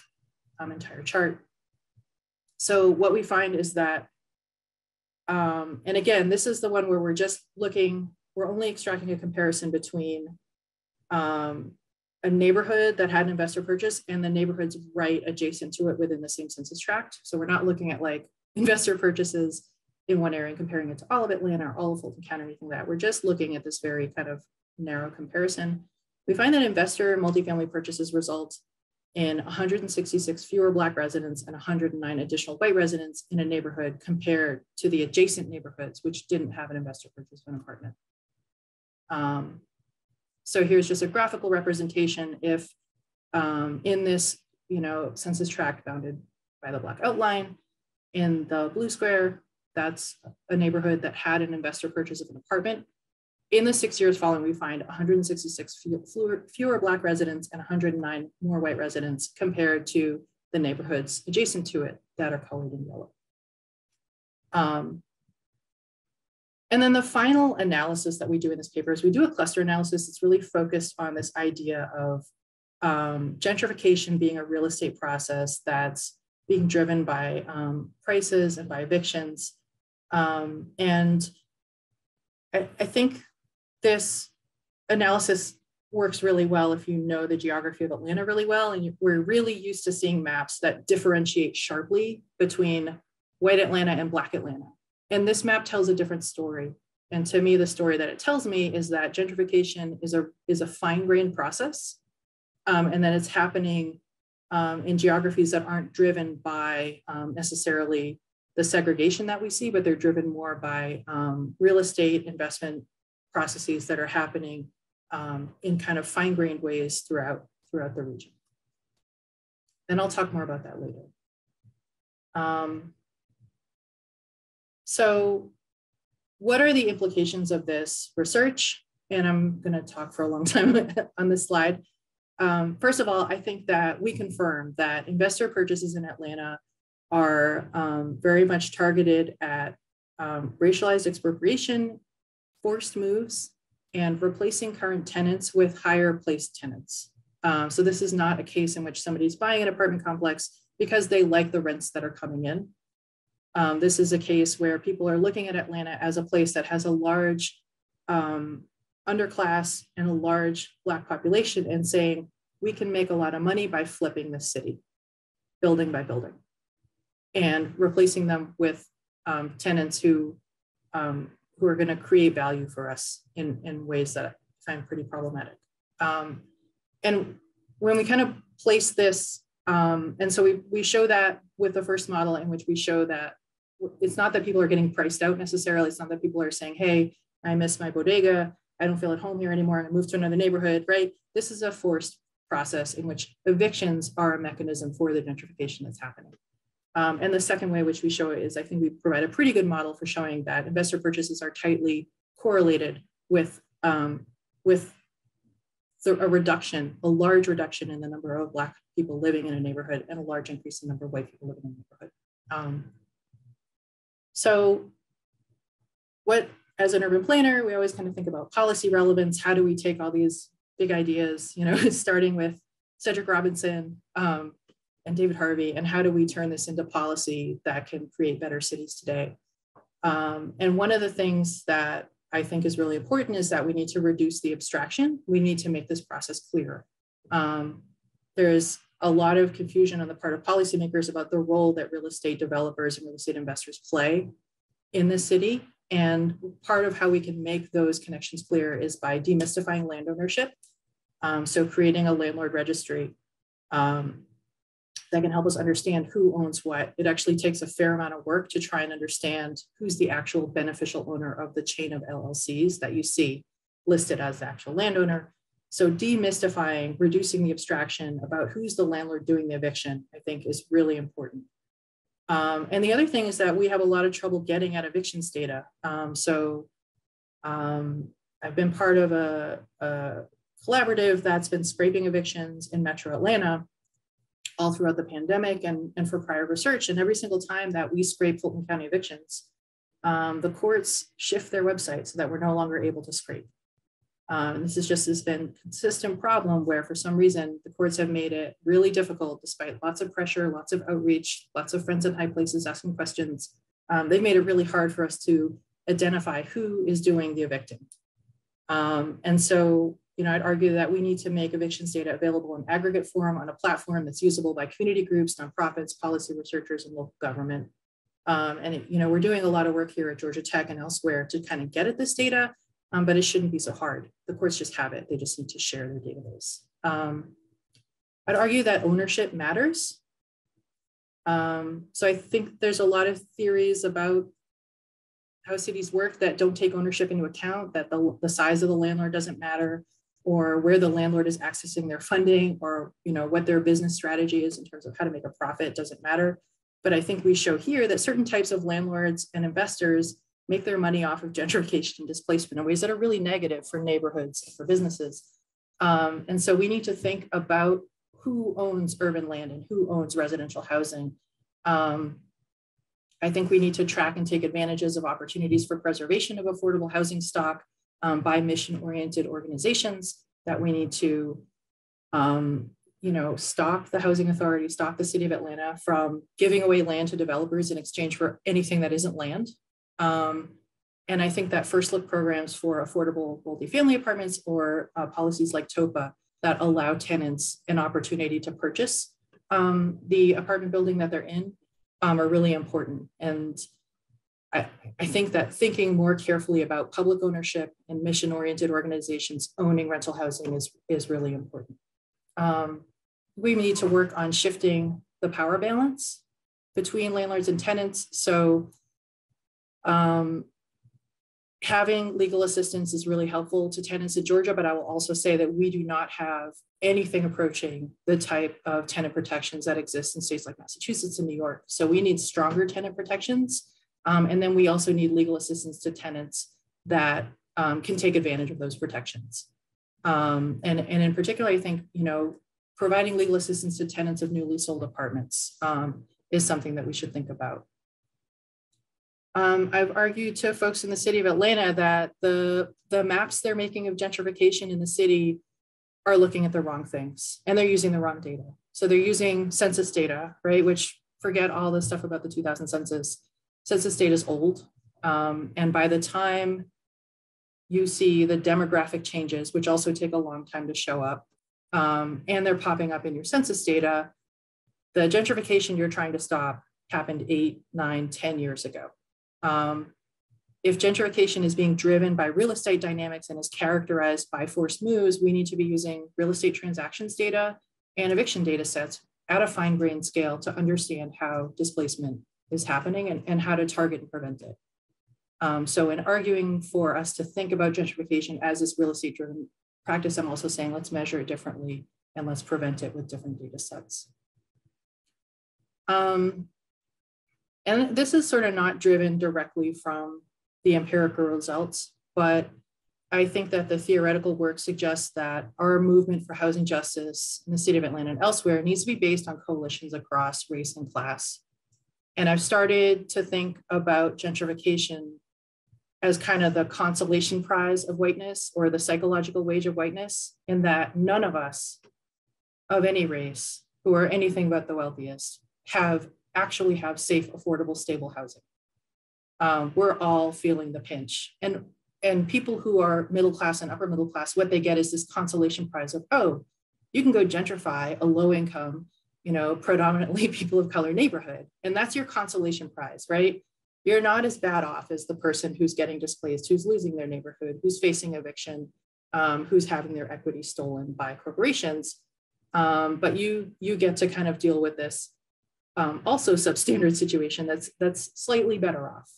entire chart. So what we find is that, and again, this is the one where we're just looking, we're only extracting a comparison between a neighborhood that had an investor purchase and the neighborhoods right adjacent to it within the same census tract. So we're not looking at like investor purchases in one area and comparing it to all of Atlanta or all of Fulton County or anything like that. We're just looking at this very kind of narrow comparison. We find that investor multifamily purchases result in 166 fewer Black residents and 109 additional white residents in a neighborhood compared to the adjacent neighborhoods, which didn't have an investor purchase of an apartment. So here's just a graphical representation. If in this, census tract bounded by the black outline, in the blue square, that's a neighborhood that had an investor purchase of an apartment. In the 6 years following, we find 166 fewer Black residents and 109 more white residents compared to the neighborhoods adjacent to it that are colored in yellow. And then the final analysis that we do in this paper is we do a cluster analysis that's really focused on this idea of gentrification being a real estate process that's being driven by prices and by evictions. And I think this analysis works really well if you know the geography of Atlanta really well, and we're really used to seeing maps that differentiate sharply between white Atlanta and Black Atlanta. And this map tells a different story. And to me, the story that it tells me is that gentrification is a fine-grained process, and that it's happening in geographies that aren't driven by necessarily the segregation that we see, but they're driven more by real estate investment processes that are happening in kind of fine-grained ways throughout the region. And I'll talk more about that later. So what are the implications of this research? And I'm going to talk for a long time on this slide. First of all, I think that we confirm that investor purchases in Atlanta are very much targeted at racialized expropriation, forced moves, and replacing current tenants with higher placed tenants. So this is not a case in which somebody's buying an apartment complex because they like the rents that are coming in. This is a case where people are looking at Atlanta as a place that has a large underclass and a large Black population and saying, we can make a lot of money by flipping this city, building by building, and replacing them with tenants who are going to create value for us in ways that I find pretty problematic. And when we kind of place this, and so we show that with the first model, in which we show that it's not that people are getting priced out necessarily. It's not that people are saying, hey, I miss my bodega, I don't feel at home here anymore, and I moved to another neighborhood, right? This is a forced process in which evictions are a mechanism for the gentrification that's happening. And the second way which we show it is, I think we provide a pretty good model for showing that investor purchases are tightly correlated with a large reduction in the number of Black people living in a neighborhood and a large increase in the number of white people living in a neighborhood. So what, as an urban planner, we always kind of think about policy relevance. How do we take all these big ideas, starting with Cedric Robinson and David Harvey, and how do we turn this into policy that can create better cities today? And one of the things that I think is really important is that we need to reduce the abstraction. We need to make this process clearer. There's a lot of confusion on the part of policymakers about the role that real estate developers and real estate investors play in the city. And part of how we can make those connections clear is by demystifying land ownership. So creating a landlord registry that can help us understand who owns what. It actually takes a fair amount of work to try and understand who's the actual beneficial owner of the chain of LLCs that you see listed as the actual landowner. So demystifying, reducing the abstraction about who's the landlord doing the eviction, I think is really important. And the other thing is that we have a lot of trouble getting at evictions data. I've been part of a collaborative that's been scraping evictions in Metro Atlanta all throughout the pandemic and for prior research. And every single time that we scrape Fulton County evictions, the courts shift their website so that we're no longer able to scrape. This has been a consistent problem where for some reason the courts have made it really difficult, despite lots of pressure, lots of outreach, lots of friends in high places asking questions. They've made it really hard for us to identify who is doing the evicting. And so, I'd argue that we need to make evictions data available in aggregate form on a platform that's usable by community groups, nonprofits, policy researchers, and local government. We're doing a lot of work here at Georgia Tech and elsewhere to kind of get at this data, but it shouldn't be so hard. The courts just have it. They just need to share their database. I'd argue that ownership matters. So I think there's a lot of theories about how cities work that don't take ownership into account, that the size of the landlord doesn't matter, or where the landlord is accessing their funding, or what their business strategy is in terms of how to make a profit doesn't matter. But I think we show here that certain types of landlords and investors make their money off of gentrification and displacement in ways that are really negative for neighborhoods and for businesses. And so we need to think about who owns urban land and who owns residential housing. I think we need to track and take advantages of opportunities for preservation of affordable housing stock by mission-oriented organizations, that we need to stop the Housing Authority, stop the City of Atlanta from giving away land to developers in exchange for anything that isn't land. And I think that first look programs for affordable multifamily apartments or policies like TOPA that allow tenants an opportunity to purchase the apartment building that they're in are really important. And I think that thinking more carefully about public ownership and mission-oriented organizations owning rental housing is really important. We need to work on shifting the power balance between landlords and tenants. So having legal assistance is really helpful to tenants in Georgia, but I will also say that we do not have anything approaching the type of tenant protections that exist in states like Massachusetts and New York. So we need stronger tenant protections. And then we also need legal assistance to tenants that can take advantage of those protections. And in particular, I think, providing legal assistance to tenants of newly sold apartments is something that we should think about. I've argued to folks in the city of Atlanta that the maps they're making of gentrification in the city are looking at the wrong things, and they're using the wrong data. So they're using census data, right? Which, forget all the stuff about the 2000 census. Census data is old. And by the time you see the demographic changes, which also take a long time to show up. And they're popping up in your census data. The gentrification you're trying to stop happened 8, 9, 10 years ago. If gentrification is being driven by real estate dynamics and is characterized by forced moves, we need to be using real estate transactions data and eviction data sets at a fine-grained scale to understand how displacement is happening and how to target and prevent it. So in arguing for us to think about gentrification as this real estate-driven practice, I'm also saying let's measure it differently and let's prevent it with different data sets. And this is sort of not driven directly from the empirical results, but I think that the theoretical work suggests that our movement for housing justice in the city of Atlanta and elsewhere needs to be based on coalitions across race and class. And I've started to think about gentrification as kind of the consolation prize of whiteness or the psychological wage of whiteness, in that none of us of any race who are anything but the wealthiest actually have safe, affordable, stable housing. We're all feeling the pinch. And people who are middle class and upper middle class, what they get is this consolation prize of, oh, you can go gentrify a low income, predominantly people of color neighborhood. And that's your consolation prize, right? You're not as bad off as the person who's getting displaced, who's losing their neighborhood, who's facing eviction, who's having their equity stolen by corporations. But you get to kind of deal with this also substandard situation that's slightly better off.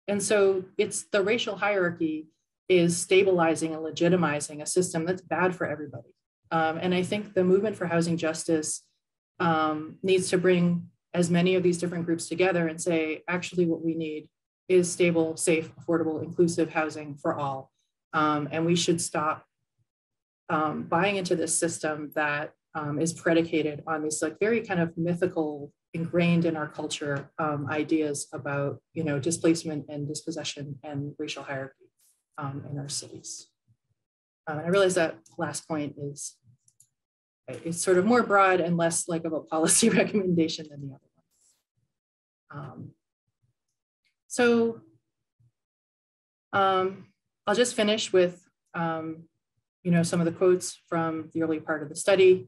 And so it's the racial hierarchy is stabilizing and legitimizing a system that's bad for everybody. And I think the movement for housing justice needs to bring as many of these different groups together and say, actually what we need is stable, safe, affordable, inclusive housing for all. And we should stop buying into this system that is predicated on these like very kind of mythical, ingrained in our culture ideas about displacement and dispossession and racial hierarchy in our cities. And I realize that last point is sort of more broad and less like of a policy recommendation than the other ones. I'll just finish with some of the quotes from the early part of the study.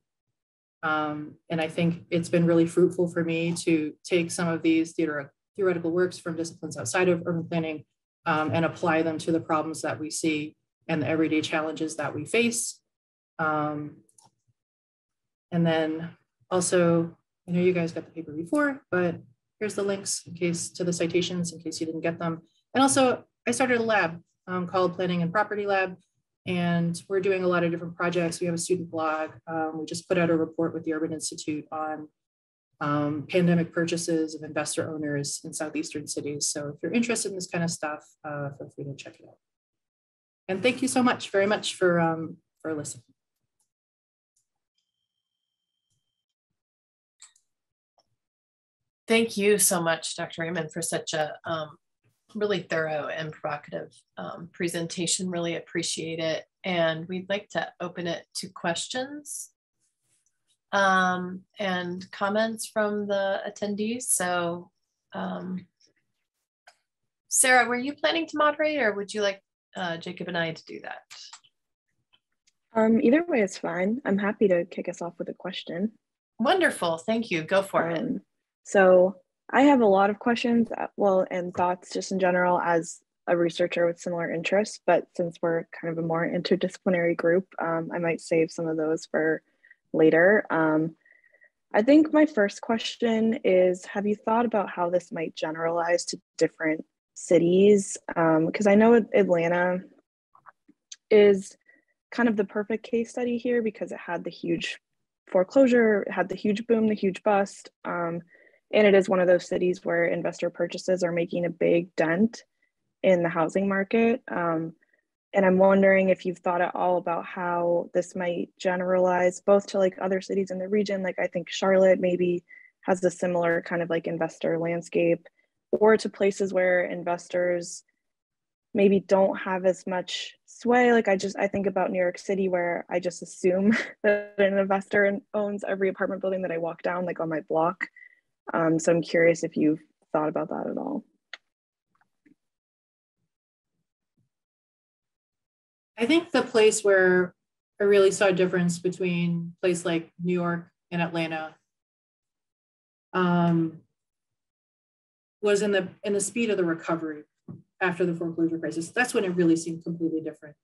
And I think it's been really fruitful for me to take some of these theoretical works from disciplines outside of urban planning and apply them to the problems that we see and the everyday challenges that we face. And then also, I know you guys got the paper before, but here's the links in case to the citations in case you didn't get them. And also, I started a lab called Planning and Property Lab. And we're doing a lot of different projects. We have a student blog. We just put out a report with the Urban Institute on pandemic purchases of investor owners in Southeastern cities. So if you're interested in this kind of stuff, feel free to check it out. And thank you so much, very much for listening. Thank you so much, Dr. Raymond, for such a really thorough and provocative presentation. Really appreciate it. And we'd like to open it to questions and comments from the attendees. So Sarah, were you planning to moderate, or would you like Jacob and I to do that? Either way is fine. I'm happy to kick us off with a question. Wonderful, thank you. Go for it. So I have a lot of questions, and thoughts just in general as a researcher with similar interests, but since we're kind of a more interdisciplinary group, I might save some of those for later. I think my first question is, have you thought about how this might generalize to different cities? Because I know Atlanta is kind of the perfect case study here because it had the huge foreclosure, it had the huge boom, the huge bust. And it is one of those cities where investor purchases are making a big dent in the housing market. And I'm wondering if you've thought at all about how this might generalize both to like other cities in the region. Like I think Charlotte maybe has a similar kind of like investor landscape, or to places where investors maybe don't have as much sway. Like I think about New York City, where I just assume that an investor owns every apartment building that I walk down, like on my block. So I'm curious if you've thought about that at all. I think the place where I really saw a difference between a place like New York and Atlanta was in the speed of the recovery after the foreclosure crisis. That's when it really seemed completely different.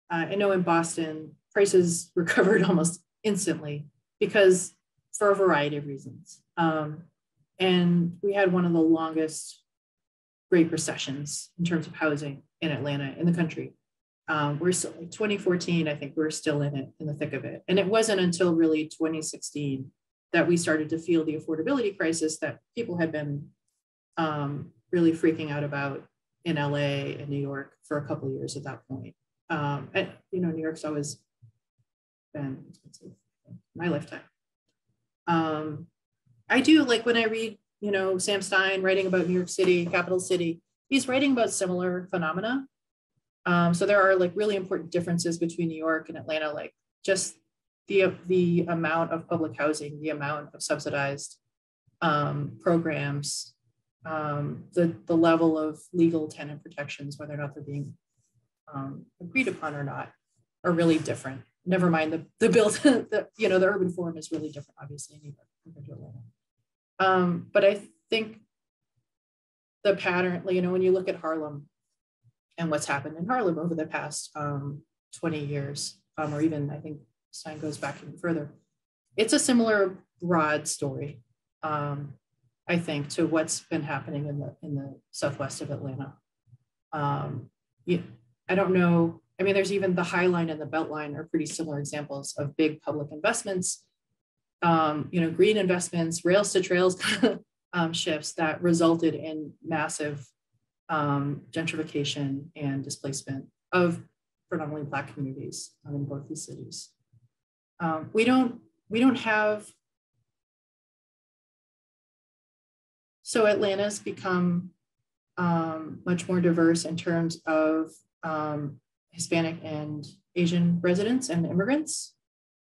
I know in Boston, prices recovered almost instantly because for a variety of reasons. And we had one of the longest Great Recessions in terms of housing in Atlanta, in the country. We're still, 2014, I think we're still in it, in the thick of it. And it wasn't until really 2016 that we started to feel the affordability crisis that people had been really freaking out about in LA and New York for a couple of years at that point. And, you know, New York's always been expensive in my lifetime. I do like when I read, you know, Sam Stein writing about New York City, capital city, he's writing about similar phenomena. So there are like really important differences between New York and Atlanta, like just the amount of public housing, the amount of subsidized programs, the level of legal tenant protections, whether or not they're being agreed upon or not, are really different. Never mind the build, you know, the urban form is really different, obviously, in New York compared to Atlanta. But I think the pattern, you know, when you look at Harlem and what's happened in Harlem over the past 20 years, or even I think Stein goes back even further, it's a similar broad story, I think, to what's been happening in the southwest of Atlanta. I don't know. I mean, there's even the High Line and the Belt Line are pretty similar examples of big public investments, you know, green investments, rails to trails shifts that resulted in massive gentrification and displacement of predominantly Black communities in both these cities. We don't have, so Atlanta's become much more diverse in terms of Hispanic and Asian residents and immigrants,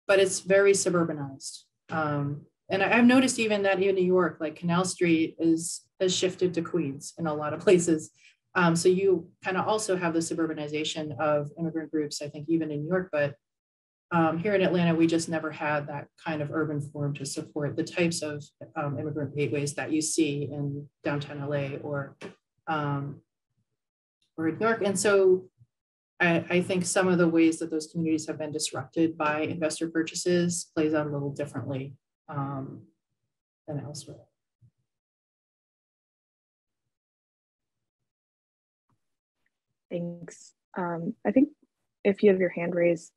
but it's very suburbanized. And I've noticed even that in New York, like Canal Street has shifted to Queens in a lot of places. So you kind of also have the suburbanization of immigrant groups, I think even in New York, but here in Atlanta, we just never had that kind of urban form to support the types of immigrant gateways that you see in downtown LA or New York. And so I think some of the ways that those communities have been disrupted by investor purchases plays out a little differently than elsewhere. Thanks. I think if you have your hand raised,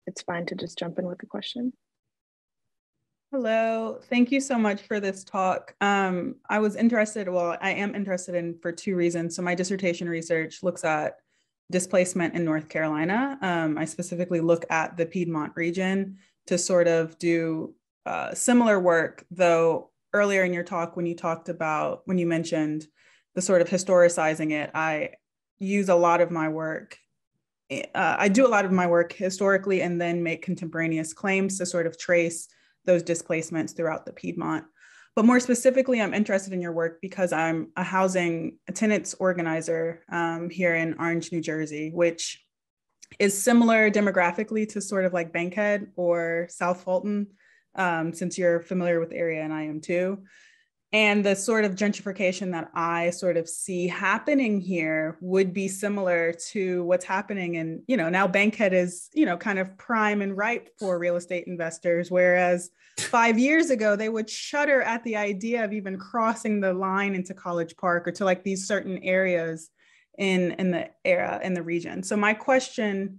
it's fine to just jump in with a question. Hello, thank you so much for this talk. I was interested, well, I am interested in for two reasons. So my dissertation research looks at displacement in North Carolina. I specifically look at the Piedmont region to sort of do similar work, though earlier in your talk, when you mentioned the sort of historicizing it, I use a lot of my work. I do a lot of my work historically and then make contemporaneous claims to sort of trace those displacements throughout the Piedmont. But more specifically, I'm interested in your work because I'm a tenants organizer here in Orange, New Jersey, which is similar demographically to sort of like Bankhead or South Fulton, since you're familiar with the area and I am too. And the sort of gentrification that I sort of see happening here would be similar to what's happening in, you know, now Bankhead is, you know, kind of prime and ripe for real estate investors, whereas 5 years ago, they would shudder at the idea of even crossing the line into College Park or to like these certain areas in the region. So my question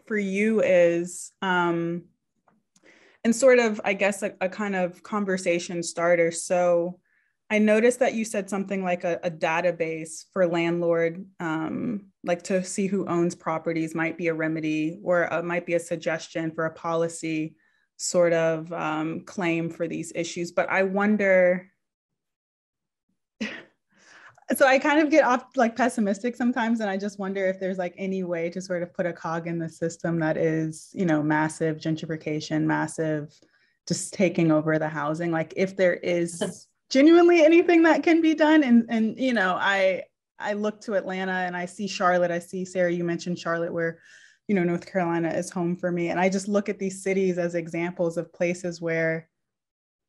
for you is, and sort of, I guess, a kind of conversation starter. So I noticed that you said something like a database for landlord, like to see who owns properties might be a remedy or might be a suggestion for a policy sort of claim for these issues. But I wonder, so I kind of get off like pessimistic sometimes, and I just wonder if there's like any way to sort of put a cog in the system that is, you know, massive gentrification, massive just taking over the housing. Like if there is genuinely anything that can be done. And you know, I look to Atlanta and I see Charlotte, I see, Sarah, you mentioned Charlotte, where North Carolina is home for me. And I just look at these cities as examples of places where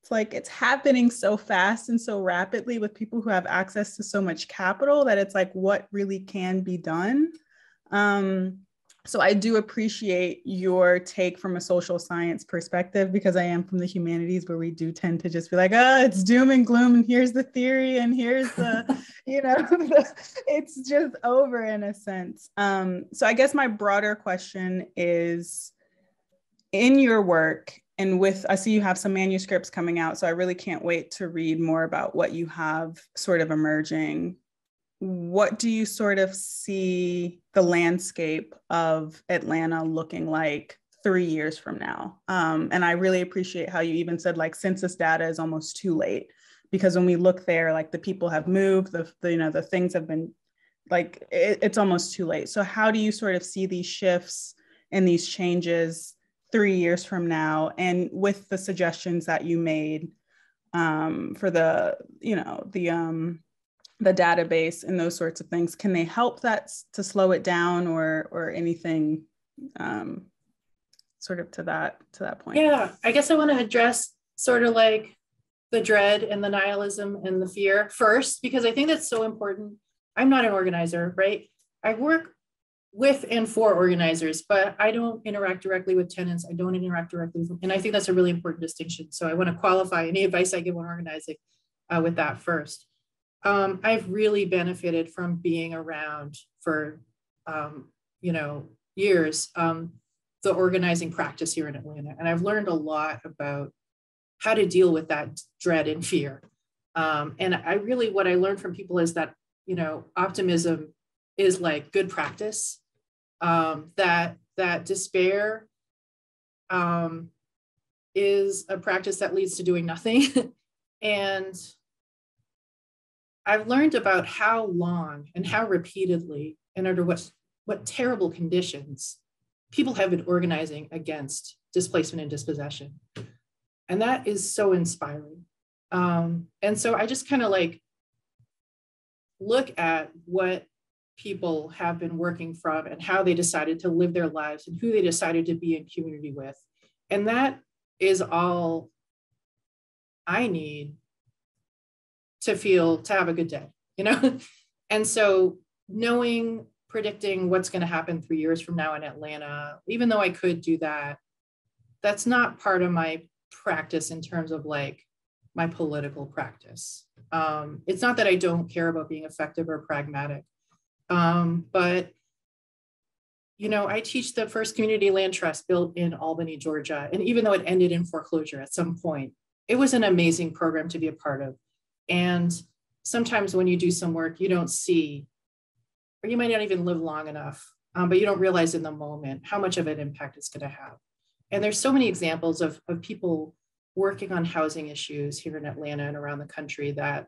it's like it's happening so fast and so rapidly with people who have access to so much capital that it's like what really can be done. So I do appreciate your take from a social science perspective, because I am from the humanities, where we do tend to just be like, oh, it's doom and gloom, and here's the theory, and here's the, it's just over in a sense. So I guess my broader question is, in your work, and I see you have some manuscripts coming out, so I really can't wait to read more about what you have sort of emerging. What do you sort of see the landscape of Atlanta looking like 3 years from now? And I really appreciate how you even said like census data is almost too late, because when we look there, like the people have moved, the things have been like, it's almost too late. So how do you sort of see these shifts and these changes 3 years from now? And with the suggestions that you made for the database and those sorts of things, can they help that to slow it down, or anything sort of to that point? Yeah, I guess I want to address sort of like the dread and the nihilism and the fear first, because I think that's so important. I'm not an organizer, right? I work with and for organizers, but I don't interact directly with tenants. I don't interact directly with them. And I think that's a really important distinction. So I want to qualify any advice I give on organizing with that first. I've really benefited from being around for, years, the organizing practice here in Atlanta. And I've learned a lot about how to deal with that dread and fear. And what I learned from people is that, optimism is like good practice, that despair is a practice that leads to doing nothing. And I've learned about how long and how repeatedly and under what terrible conditions people have been organizing against displacement and dispossession. And that is so inspiring. And so I just kind of like look at what people have been working from and how they decided to live their lives and who they decided to be in community with. And that is all I need to have a good day, And so predicting what's going to happen 3 years from now in Atlanta, even though I could do that, that's not part of my practice in terms of like my political practice. It's not that I don't care about being effective or pragmatic, but I teach the first community land trust built in Albany, Georgia. And even though it ended in foreclosure at some point, it was an amazing program to be a part of. And sometimes when you do some work, you don't see, or you might not even live long enough, but you don't realize in the moment how much of an impact it's going to have. And there's so many examples of people working on housing issues here in Atlanta and around the country that,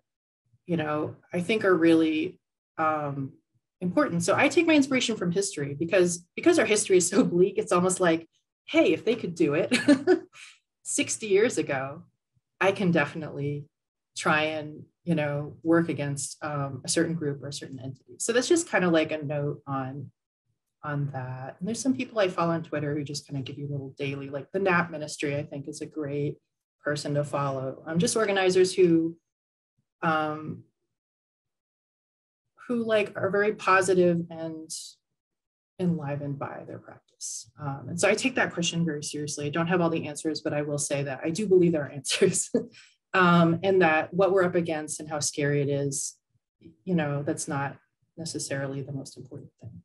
I think are really important. So I take my inspiration from history because our history is so bleak. It's almost like, hey, if they could do it 60 years ago, I can definitely try and, work against a certain group or a certain entity. So that's just kind of like a note on that. And there's some people I follow on Twitter who just kind of give you little daily, like the NAP ministry, I think is a great person to follow. Just organizers who like are very positive and enlivened by their practice. And so I take that question very seriously. I don't have all the answers, but I will say that I do believe there are answers. And that what we're up against and how scary it is, that's not necessarily the most important thing.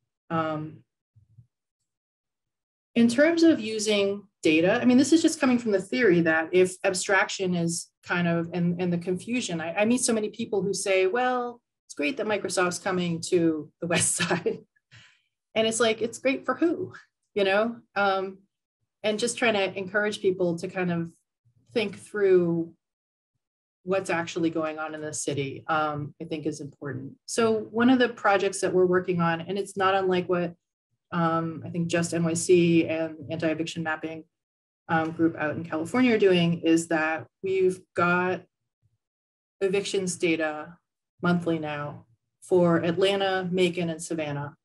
In terms of using data, this is just coming from the theory that if abstraction is kind of, and the confusion, I meet so many people who say, well, it's great that Microsoft's coming to the West Side. And it's like, it's great for who, and just trying to encourage people to kind of think through what's actually going on in the city, I think is important. So one of the projects that we're working on, and it's not unlike what I think Just NYC and Anti-Eviction Mapping group out in California are doing, is that we've got evictions data monthly now for Atlanta, Macon, and Savannah.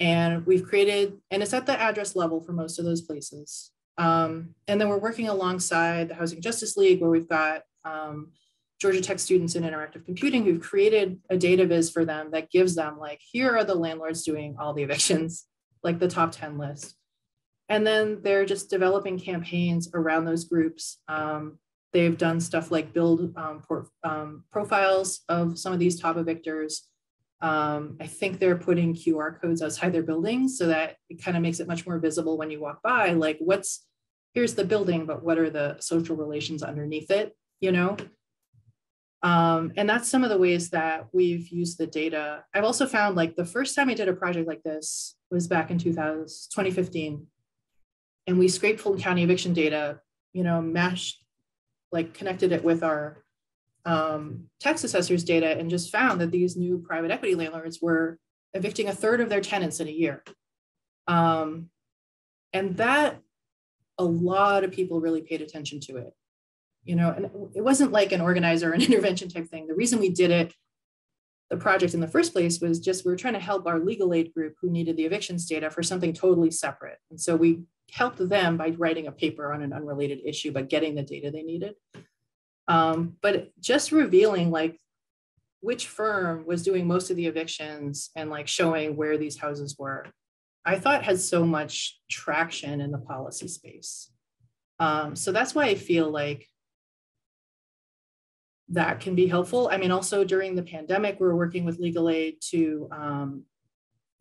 And we've created, and it's at the address level for most of those places. And then we're working alongside the Housing Justice League, where we've got Georgia Tech students in interactive computing who've created a data viz for them that gives them like, here are the landlords doing all the evictions, like the top 10 list. And then they're just developing campaigns around those groups. They've done stuff like build profiles of some of these top evictors. I think they're putting QR codes outside their buildings so that it kind of makes it much more visible when you walk by, like here's the building, but what are the social relations underneath it, you know? And that's some of the ways that we've used the data. I've also found like the first time I did a project like this was back in 2015. And we scraped Fulton County eviction data, you know, connected it with our tax assessors data and just found that these new private equity landlords were evicting a third of their tenants in a year. And that a lot of people really paid attention to it, you know, and it wasn't like an organizer or an intervention type thing. The reason we did it, the project in the first place, was just we were trying to help our legal aid group who needed the evictions data for something totally separate. And so we helped them by writing a paper on an unrelated issue, but getting the data they needed. But just revealing like which firm was doing most of the evictions and like showing where these houses were, I thought had so much traction in the policy space. So that's why I feel like that can be helpful. I mean, also during the pandemic, we were working with legal aid to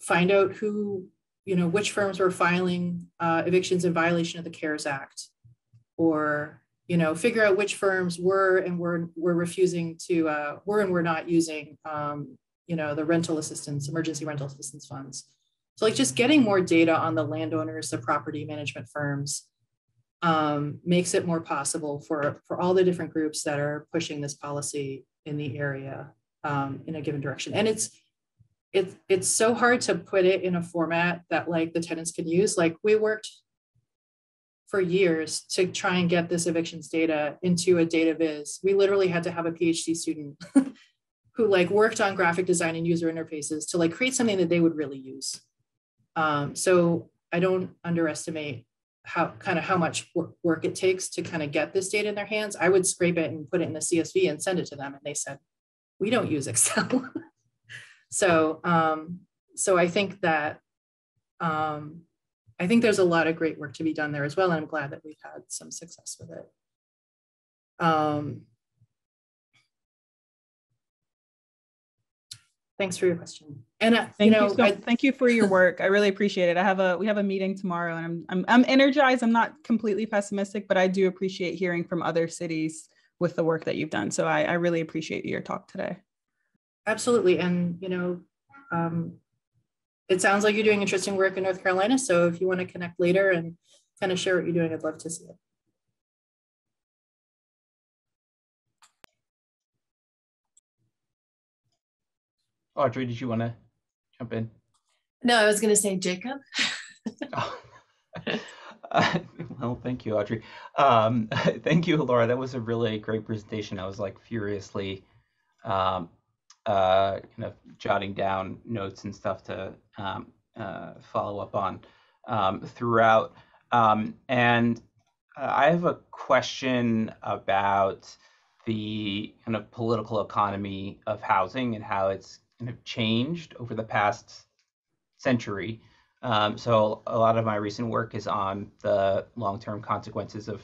find out who, you know, which firms were filing evictions in violation of the CARES Act, or, you know, figure out which firms were and were refusing to, were and were not using, you know, the rental assistance, emergency rental assistance funds. So like just getting more data on the landowners, the property management firms, makes it more possible for all the different groups that are pushing this policy in the area in a given direction. And it's so hard to put it in a format that like the tenants can use. Like we worked for years to try and get this evictions data into a data viz. We literally had to have a PhD student who like worked on graphic design and user interfaces to like create something that they would really use. So I don't underestimate how much work it takes to kind of get this data in their hands. I would scrape it and put it in the CSV and send it to them. And they said, we don't use Excel. So I think that, I think there's a lot of great work to be done there as well. And I'm glad that we've had some success with it. Thanks for your question. And thank you for your work. I really appreciate it. We have a meeting tomorrow, and I'm energized. I'm not completely pessimistic, but I do appreciate hearing from other cities with the work that you've done. So I really appreciate your talk today. Absolutely. And, you know, it sounds like you're doing interesting work in North Carolina. So if you want to connect later and kind of share what you're doing, I'd love to see it. Audrey, did you want to jump in? No, I was going to say Jacob. Well, thank you, Audrey. Thank you, Elora. That was a really great presentation. I was like furiously kind of jotting down notes and stuff to follow up on throughout. And I have a question about the kind of political economy of housing and how it's kind of changed over the past century. So a lot of my recent work is on the long-term consequences of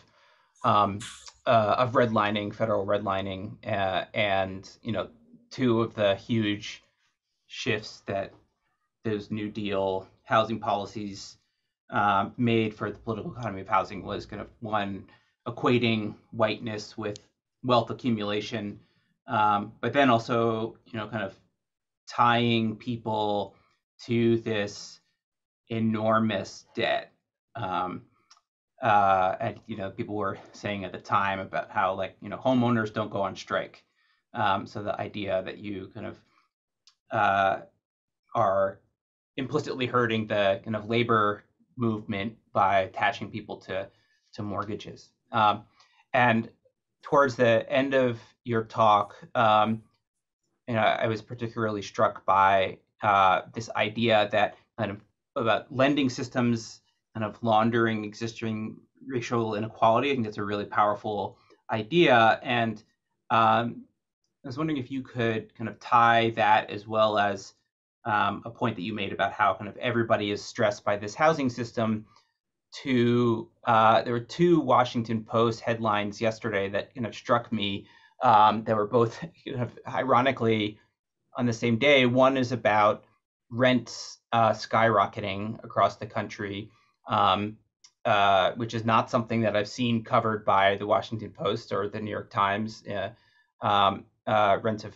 redlining, federal redlining, and you know, two of the huge shifts that those New Deal housing policies made for the political economy of housing was kind of one, equating whiteness with wealth accumulation, but then also, you know, kind of tying people to this enormous debt. And, you know, people were saying at the time about how, like, you know, homeowners don't go on strike. So the idea that you kind of are implicitly hurting the kind of labor movement by attaching people to mortgages. And towards the end of your talk, you know, I was particularly struck by this idea that kind of about lending systems kind of laundering existing racial inequality. I think that's a really powerful idea. And I was wondering if you could kind of tie that, as well as a point that you made about how kind of everybody is stressed by this housing system, to there were two Washington Post headlines yesterday that kind of struck me that were both kind of ironically on the same day. One is about rents skyrocketing across the country, which is not something that I've seen covered by the Washington Post or the New York Times. Rents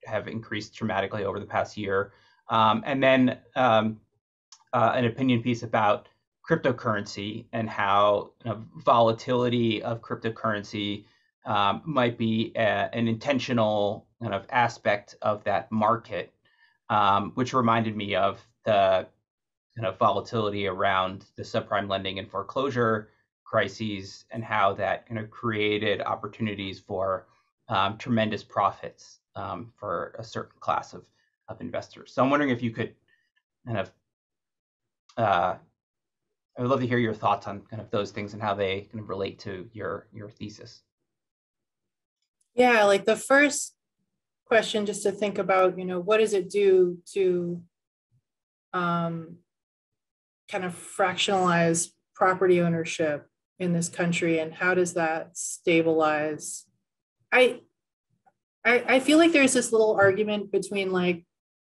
have increased dramatically over the past year. And then an opinion piece about cryptocurrency and how volatility of cryptocurrency might be an intentional kind of aspect of that market, which reminded me of the kind of volatility around the subprime lending and foreclosure crises, and how that kind of created opportunities for tremendous profits for a certain class of investors. So I'm wondering if you could kind of, I would love to hear your thoughts on kind of those things and how they kind of relate to your thesis. Yeah, like the first question, just to think about, what does it do to kind of fractionalize property ownership in this country, and how does that stabilize? I feel like there's this little argument between like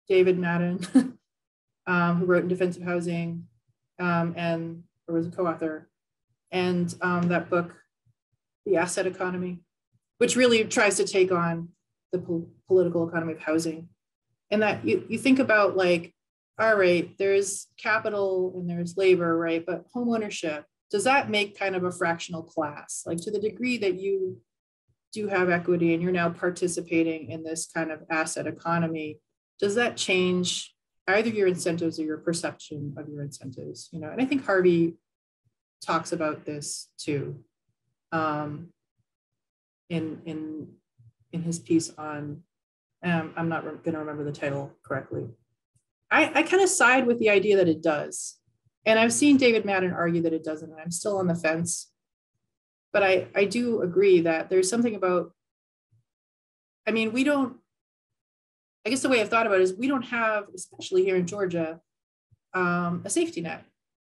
David Madden, who wrote In Defense of Housing, and or was a co-author, and that book, The Asset Economy, which really tries to take on the political economy of housing. And that you think about like, all right, there's capital and there's labor, right? But home ownership, does that make kind of a fractional class? Like, to the degree that you do have equity and you're now participating in this kind of asset economy, does that change either your incentives or your perception of your incentives? And I think Harvey talks about this too, in his piece on, I'm not going to remember the title correctly. I kind of side with the idea that it does. And I've seen David Madden argue that it doesn't, and I'm still on the fence. But I do agree that there's something about, I guess the way I've thought about it is we don't have, especially here in Georgia, a safety net.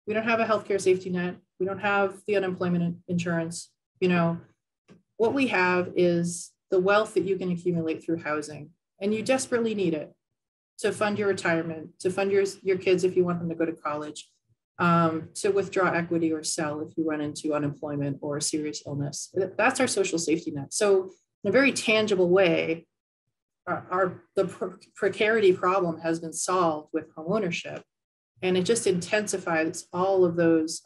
We don't have a healthcare safety net. We don't have the unemployment insurance. What we have is the wealth that you can accumulate through housing, and you desperately need it to fund your retirement, to fund your kids if you want them to go to college, to withdraw equity or sell if you run into unemployment or a serious illness. That's our social safety net. So in a very tangible way, the precarity problem has been solved with homeownership, and it just intensifies all of those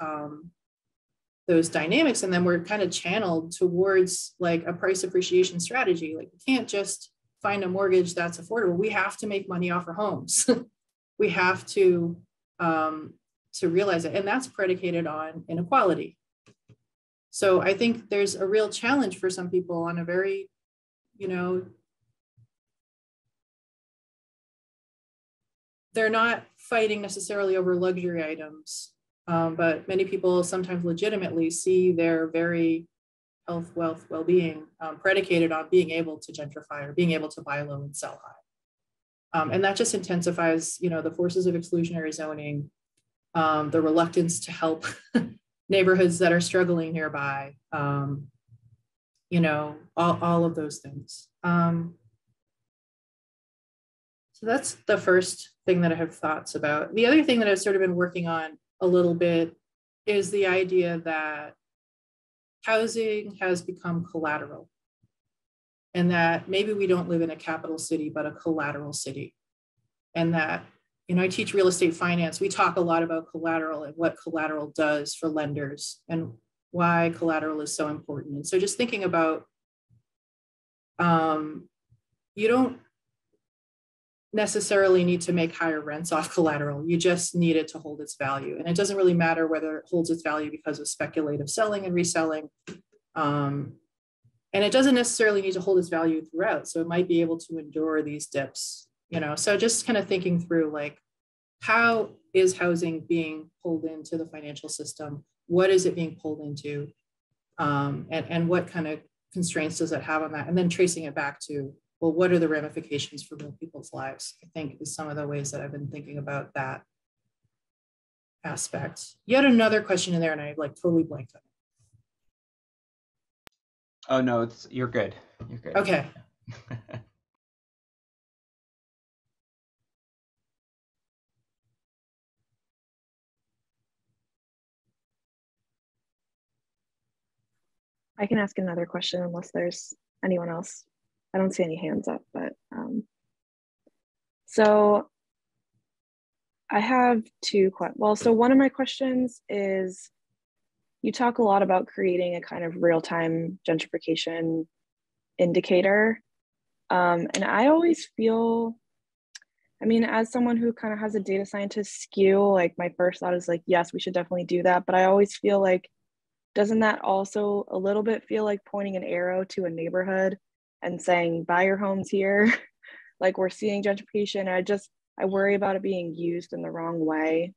dynamics. And then we're kind of channeled towards like a price appreciation strategy. Like, we can't just find a mortgage that's affordable. We have to make money off our homes. We have to realize it, and that's predicated on inequality. So I think there's a real challenge for some people on a very, they're not fighting necessarily over luxury items, but many people sometimes legitimately see their very health, wealth, well-being predicated on being able to gentrify or being able to buy low and sell high. And that just intensifies, the forces of exclusionary zoning, the reluctance to help neighborhoods that are struggling nearby, all of those things. So that's the first thing that I have thoughts about. The other thing that I've sort of been working on a little bit is the idea that housing has become collateral, and that maybe we don't live in a capital city, but a collateral city. And that, I teach real estate finance. We talk a lot about collateral and what collateral does for lenders and why collateral is so important. And so just thinking about, you don't necessarily need to make higher rents off collateral. You just need it to hold its value. And it doesn't really matter whether it holds its value because of speculative selling and reselling. And it doesn't necessarily need to hold its value throughout. So it might be able to endure these dips, So just kind of thinking through like, how is housing being pulled into the financial system? What is it being pulled into? And what kind of constraints does it have on that? And then tracing it back to, well, what are the ramifications for real people's lives? I think is some of the ways that I've been thinking about that aspect. You had another question in there and I like totally blanked on it. Oh no, you're good. You're good. Okay. I can ask another question unless there's anyone else. I don't see any hands up, but so I have two questions. Well, so one of my questions is, you talk a lot about creating a kind of real-time gentrification indicator. And I always feel, I mean, as someone who kind of has a data scientist skew, like my first thought is like, yes, we should definitely do that. But I always feel like, doesn't that also a little bit feel like pointing an arrow to a neighborhood and saying, buy your homes here? Like we're seeing gentrification. I worry about it being used in the wrong way.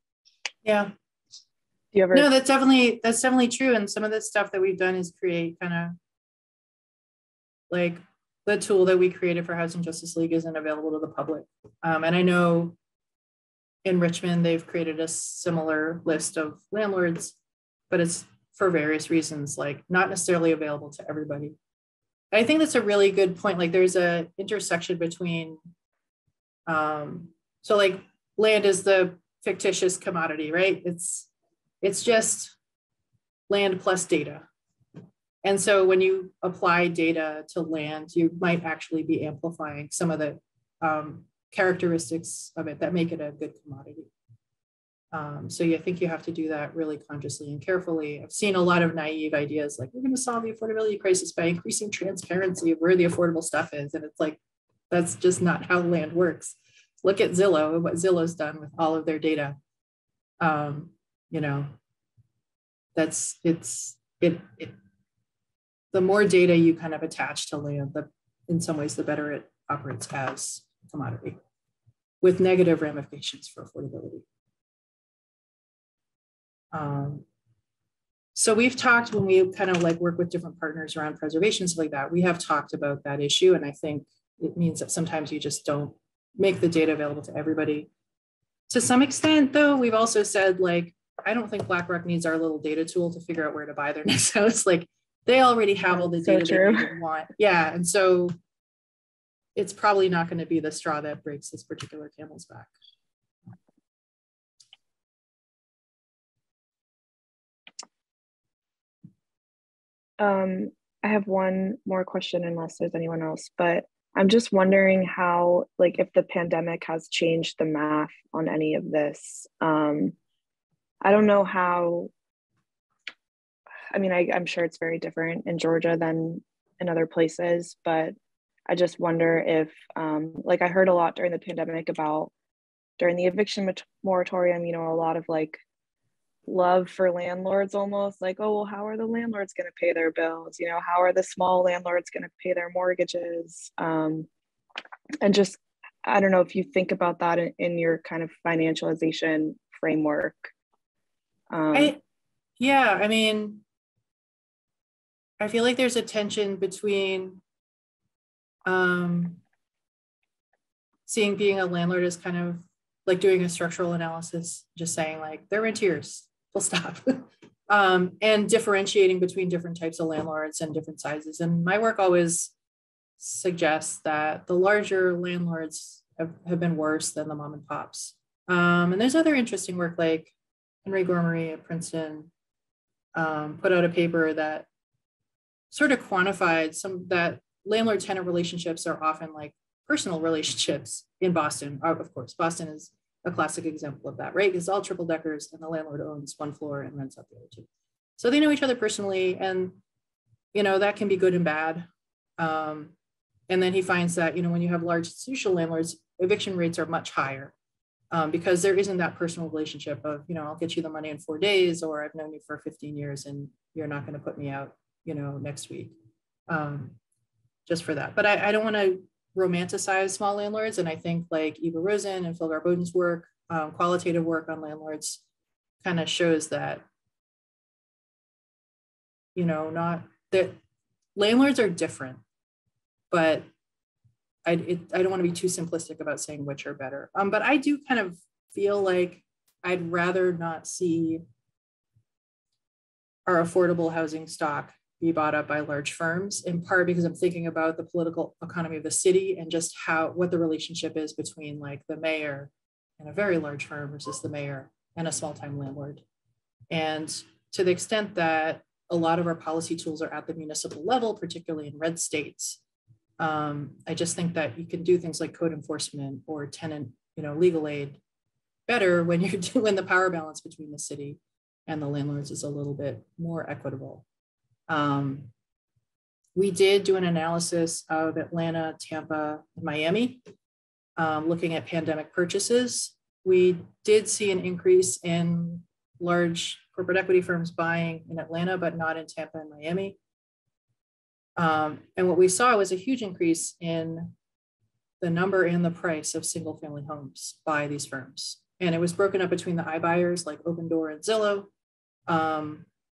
Yeah. Do you ever? No, that's definitely true. And some of the stuff that we've done is create kind of like the tool that we created for Housing Justice League isn't available to the public. And I know in Richmond, they've created a similar list of landlords, but it's for various reasons, like not necessarily available to everybody. I think that's a really good point. Like there's a intersection between, so like land is the fictitious commodity, right? It's just land plus data. And so when you apply data to land, you might actually be amplifying some of the characteristics of it that make it a good commodity. So I think you have to do that really consciously and carefully. I've seen a lot of naive ideas like we're going to solve the affordability crisis by increasing transparency of where the affordable stuff is. And it's like, that's just not how land works. Look at Zillow and what Zillow's done with all of their data. You know, the more data you kind of attach to land, in some ways, the better it operates as a commodity with negative ramifications for affordability. So we've talked when we kind of like work with different partners around preservation, stuff like that, we have talked about that issue. And I think it means that sometimes you just don't make the data available to everybody. To some extent though, we've also said like, I don't think BlackRock needs our little data tool to figure out where to buy their next house. Like they already have all the data they want. Yeah, and so it's probably not going to be the straw that breaks this particular camel's back. I have one more question unless there's anyone else, but I'm just wondering how, like, if the pandemic has changed the math on any of this. I don't know how, I mean, I'm sure it's very different in Georgia than in other places, but I just wonder if, like I heard a lot during the pandemic about, during the eviction moratorium, you know, a lot of like love for landlords, almost like, oh, well, how are the landlords going to pay their bills? You know, how are the small landlords going to pay their mortgages? And just, I don't know if you think about that in your kind of financialization framework. Yeah, I mean, I feel like there's a tension between seeing being a landlord as kind of like doing a structural analysis, just saying like they're rentiers, full stop, and differentiating between different types of landlords and different sizes. And my work always suggests that the larger landlords have been worse than the mom and pops. And there's other interesting work like Henry Gormery at Princeton put out a paper that sort of quantified that landlord-tenant relationships are often like personal relationships in Boston. Of course, Boston is a classic example of that, right? It's all triple deckers and the landlord owns one floor and rents out the other two. So they know each other personally, and you know, that can be good and bad. And then he finds that, you know, when you have large institutional landlords, eviction rates are much higher because there isn't that personal relationship of, you know, I'll get you the money in 4 days, or I've known you for 15 years and you're not going to put me out, you know, next week, just for that. But I don't want to romanticize small landlords. And I think like Eva Rosen and Phil Garboden's work qualitative work on landlords kind of shows that, you know, not that landlords are different, but I don't want to be too simplistic about saying which are better. But I do kind of feel like I'd rather not see our affordable housing stock be bought up by large firms, in part because I'm thinking about the political economy of the city and just what the relationship is between like the mayor and a very large firm versus the mayor and a small time landlord. And to the extent that a lot of our policy tools are at the municipal level, particularly in red states, I just think that you can do things like code enforcement or tenant, you know, legal aid better when you're doing the power balance between the city and the landlords is a little bit more equitable. We did do an analysis of Atlanta, Tampa, and Miami, looking at pandemic purchases. We did see an increase in large corporate equity firms buying in Atlanta, but not in Tampa and Miami. And what we saw was a huge increase in the number and the price of single family homes by these firms. And it was broken up between the iBuyers like Open Door and Zillow,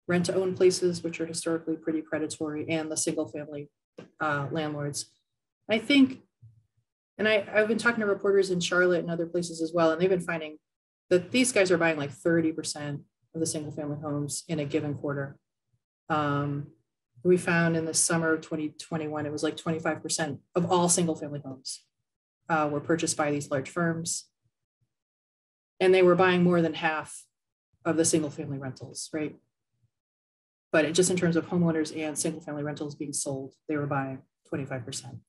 rent to own places, which are historically pretty predatory, and the single family landlords. I think, and I've been talking to reporters in Charlotte and other places as well, and they've been finding that these guys are buying like 30% of the single family homes in a given quarter. We found in the summer of 2021, it was like 25% of all single family homes were purchased by these large firms. And they were buying more than half of the single family rentals, right? But just in terms of homeowners and single family rentals being sold, they were buying 25%,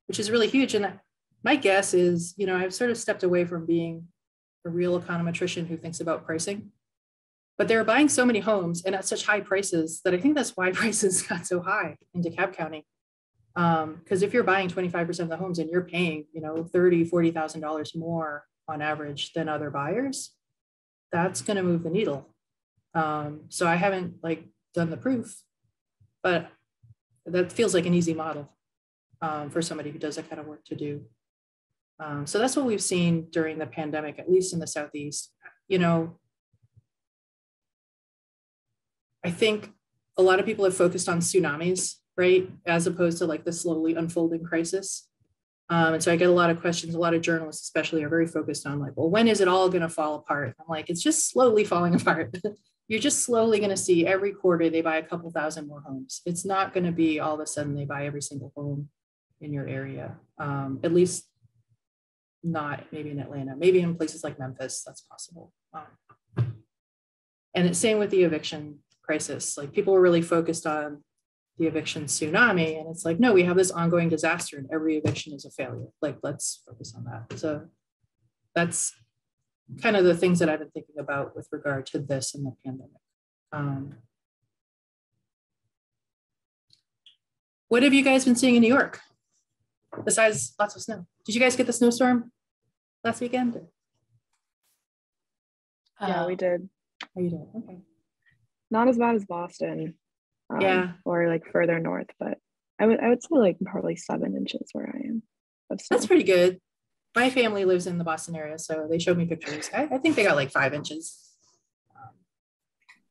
which is really huge. And my guess is, you know, I've sort of stepped away from being a real econometrician who thinks about pricing, but they were buying so many homes and at such high prices that I think that's why prices got so high in DeKalb County. Because if you're buying 25% of the homes and you're paying, you know, $30,000, $40,000 more on average than other buyers, that's going to move the needle. So I haven't like done the proof, but that feels like an easy model for somebody who does that kind of work to do. So that's what we've seen during the pandemic, at least in the Southeast. You know, I think a lot of people have focused on tsunamis, right? As opposed to like the slowly unfolding crisis. And so I get a lot of questions, a lot of journalists especially are very focused on like, well, when is it all going to fall apart? I'm like, it's just slowly falling apart. You're just slowly going to see every quarter they buy a couple thousand more homes. It's not going to be all of a sudden they buy every single home in your area, at least not maybe in Atlanta, maybe in places like Memphis, that's possible. And it's same with the eviction crisis. Like people were really focused on the eviction tsunami. And it's like, no, we have this ongoing disaster and every eviction is a failure. Like, let's focus on that. So that's kind of the things that I've been thinking about with regard to this and the pandemic. What have you guys been seeing in New York besides lots of snow? Did you guys get the snowstorm last weekend? Yeah, we did. Oh, you did? Okay. Not as bad as Boston. Yeah. Or like further north, but I would say like probably 7 inches where I am of snow. That's pretty good. My family lives in the Boston area, so they showed me pictures. I think they got like 5 inches.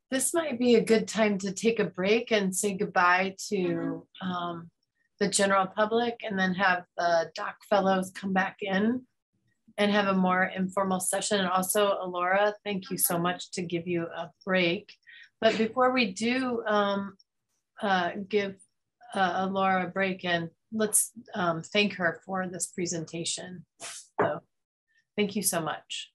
This might be a good time to take a break and say goodbye to the general public, and then have the doc fellows come back in and have a more informal session. And also, Elora, thank you so much to give you a break. But before we do give Elora a break, and let's thank her for this presentation. So thank you so much.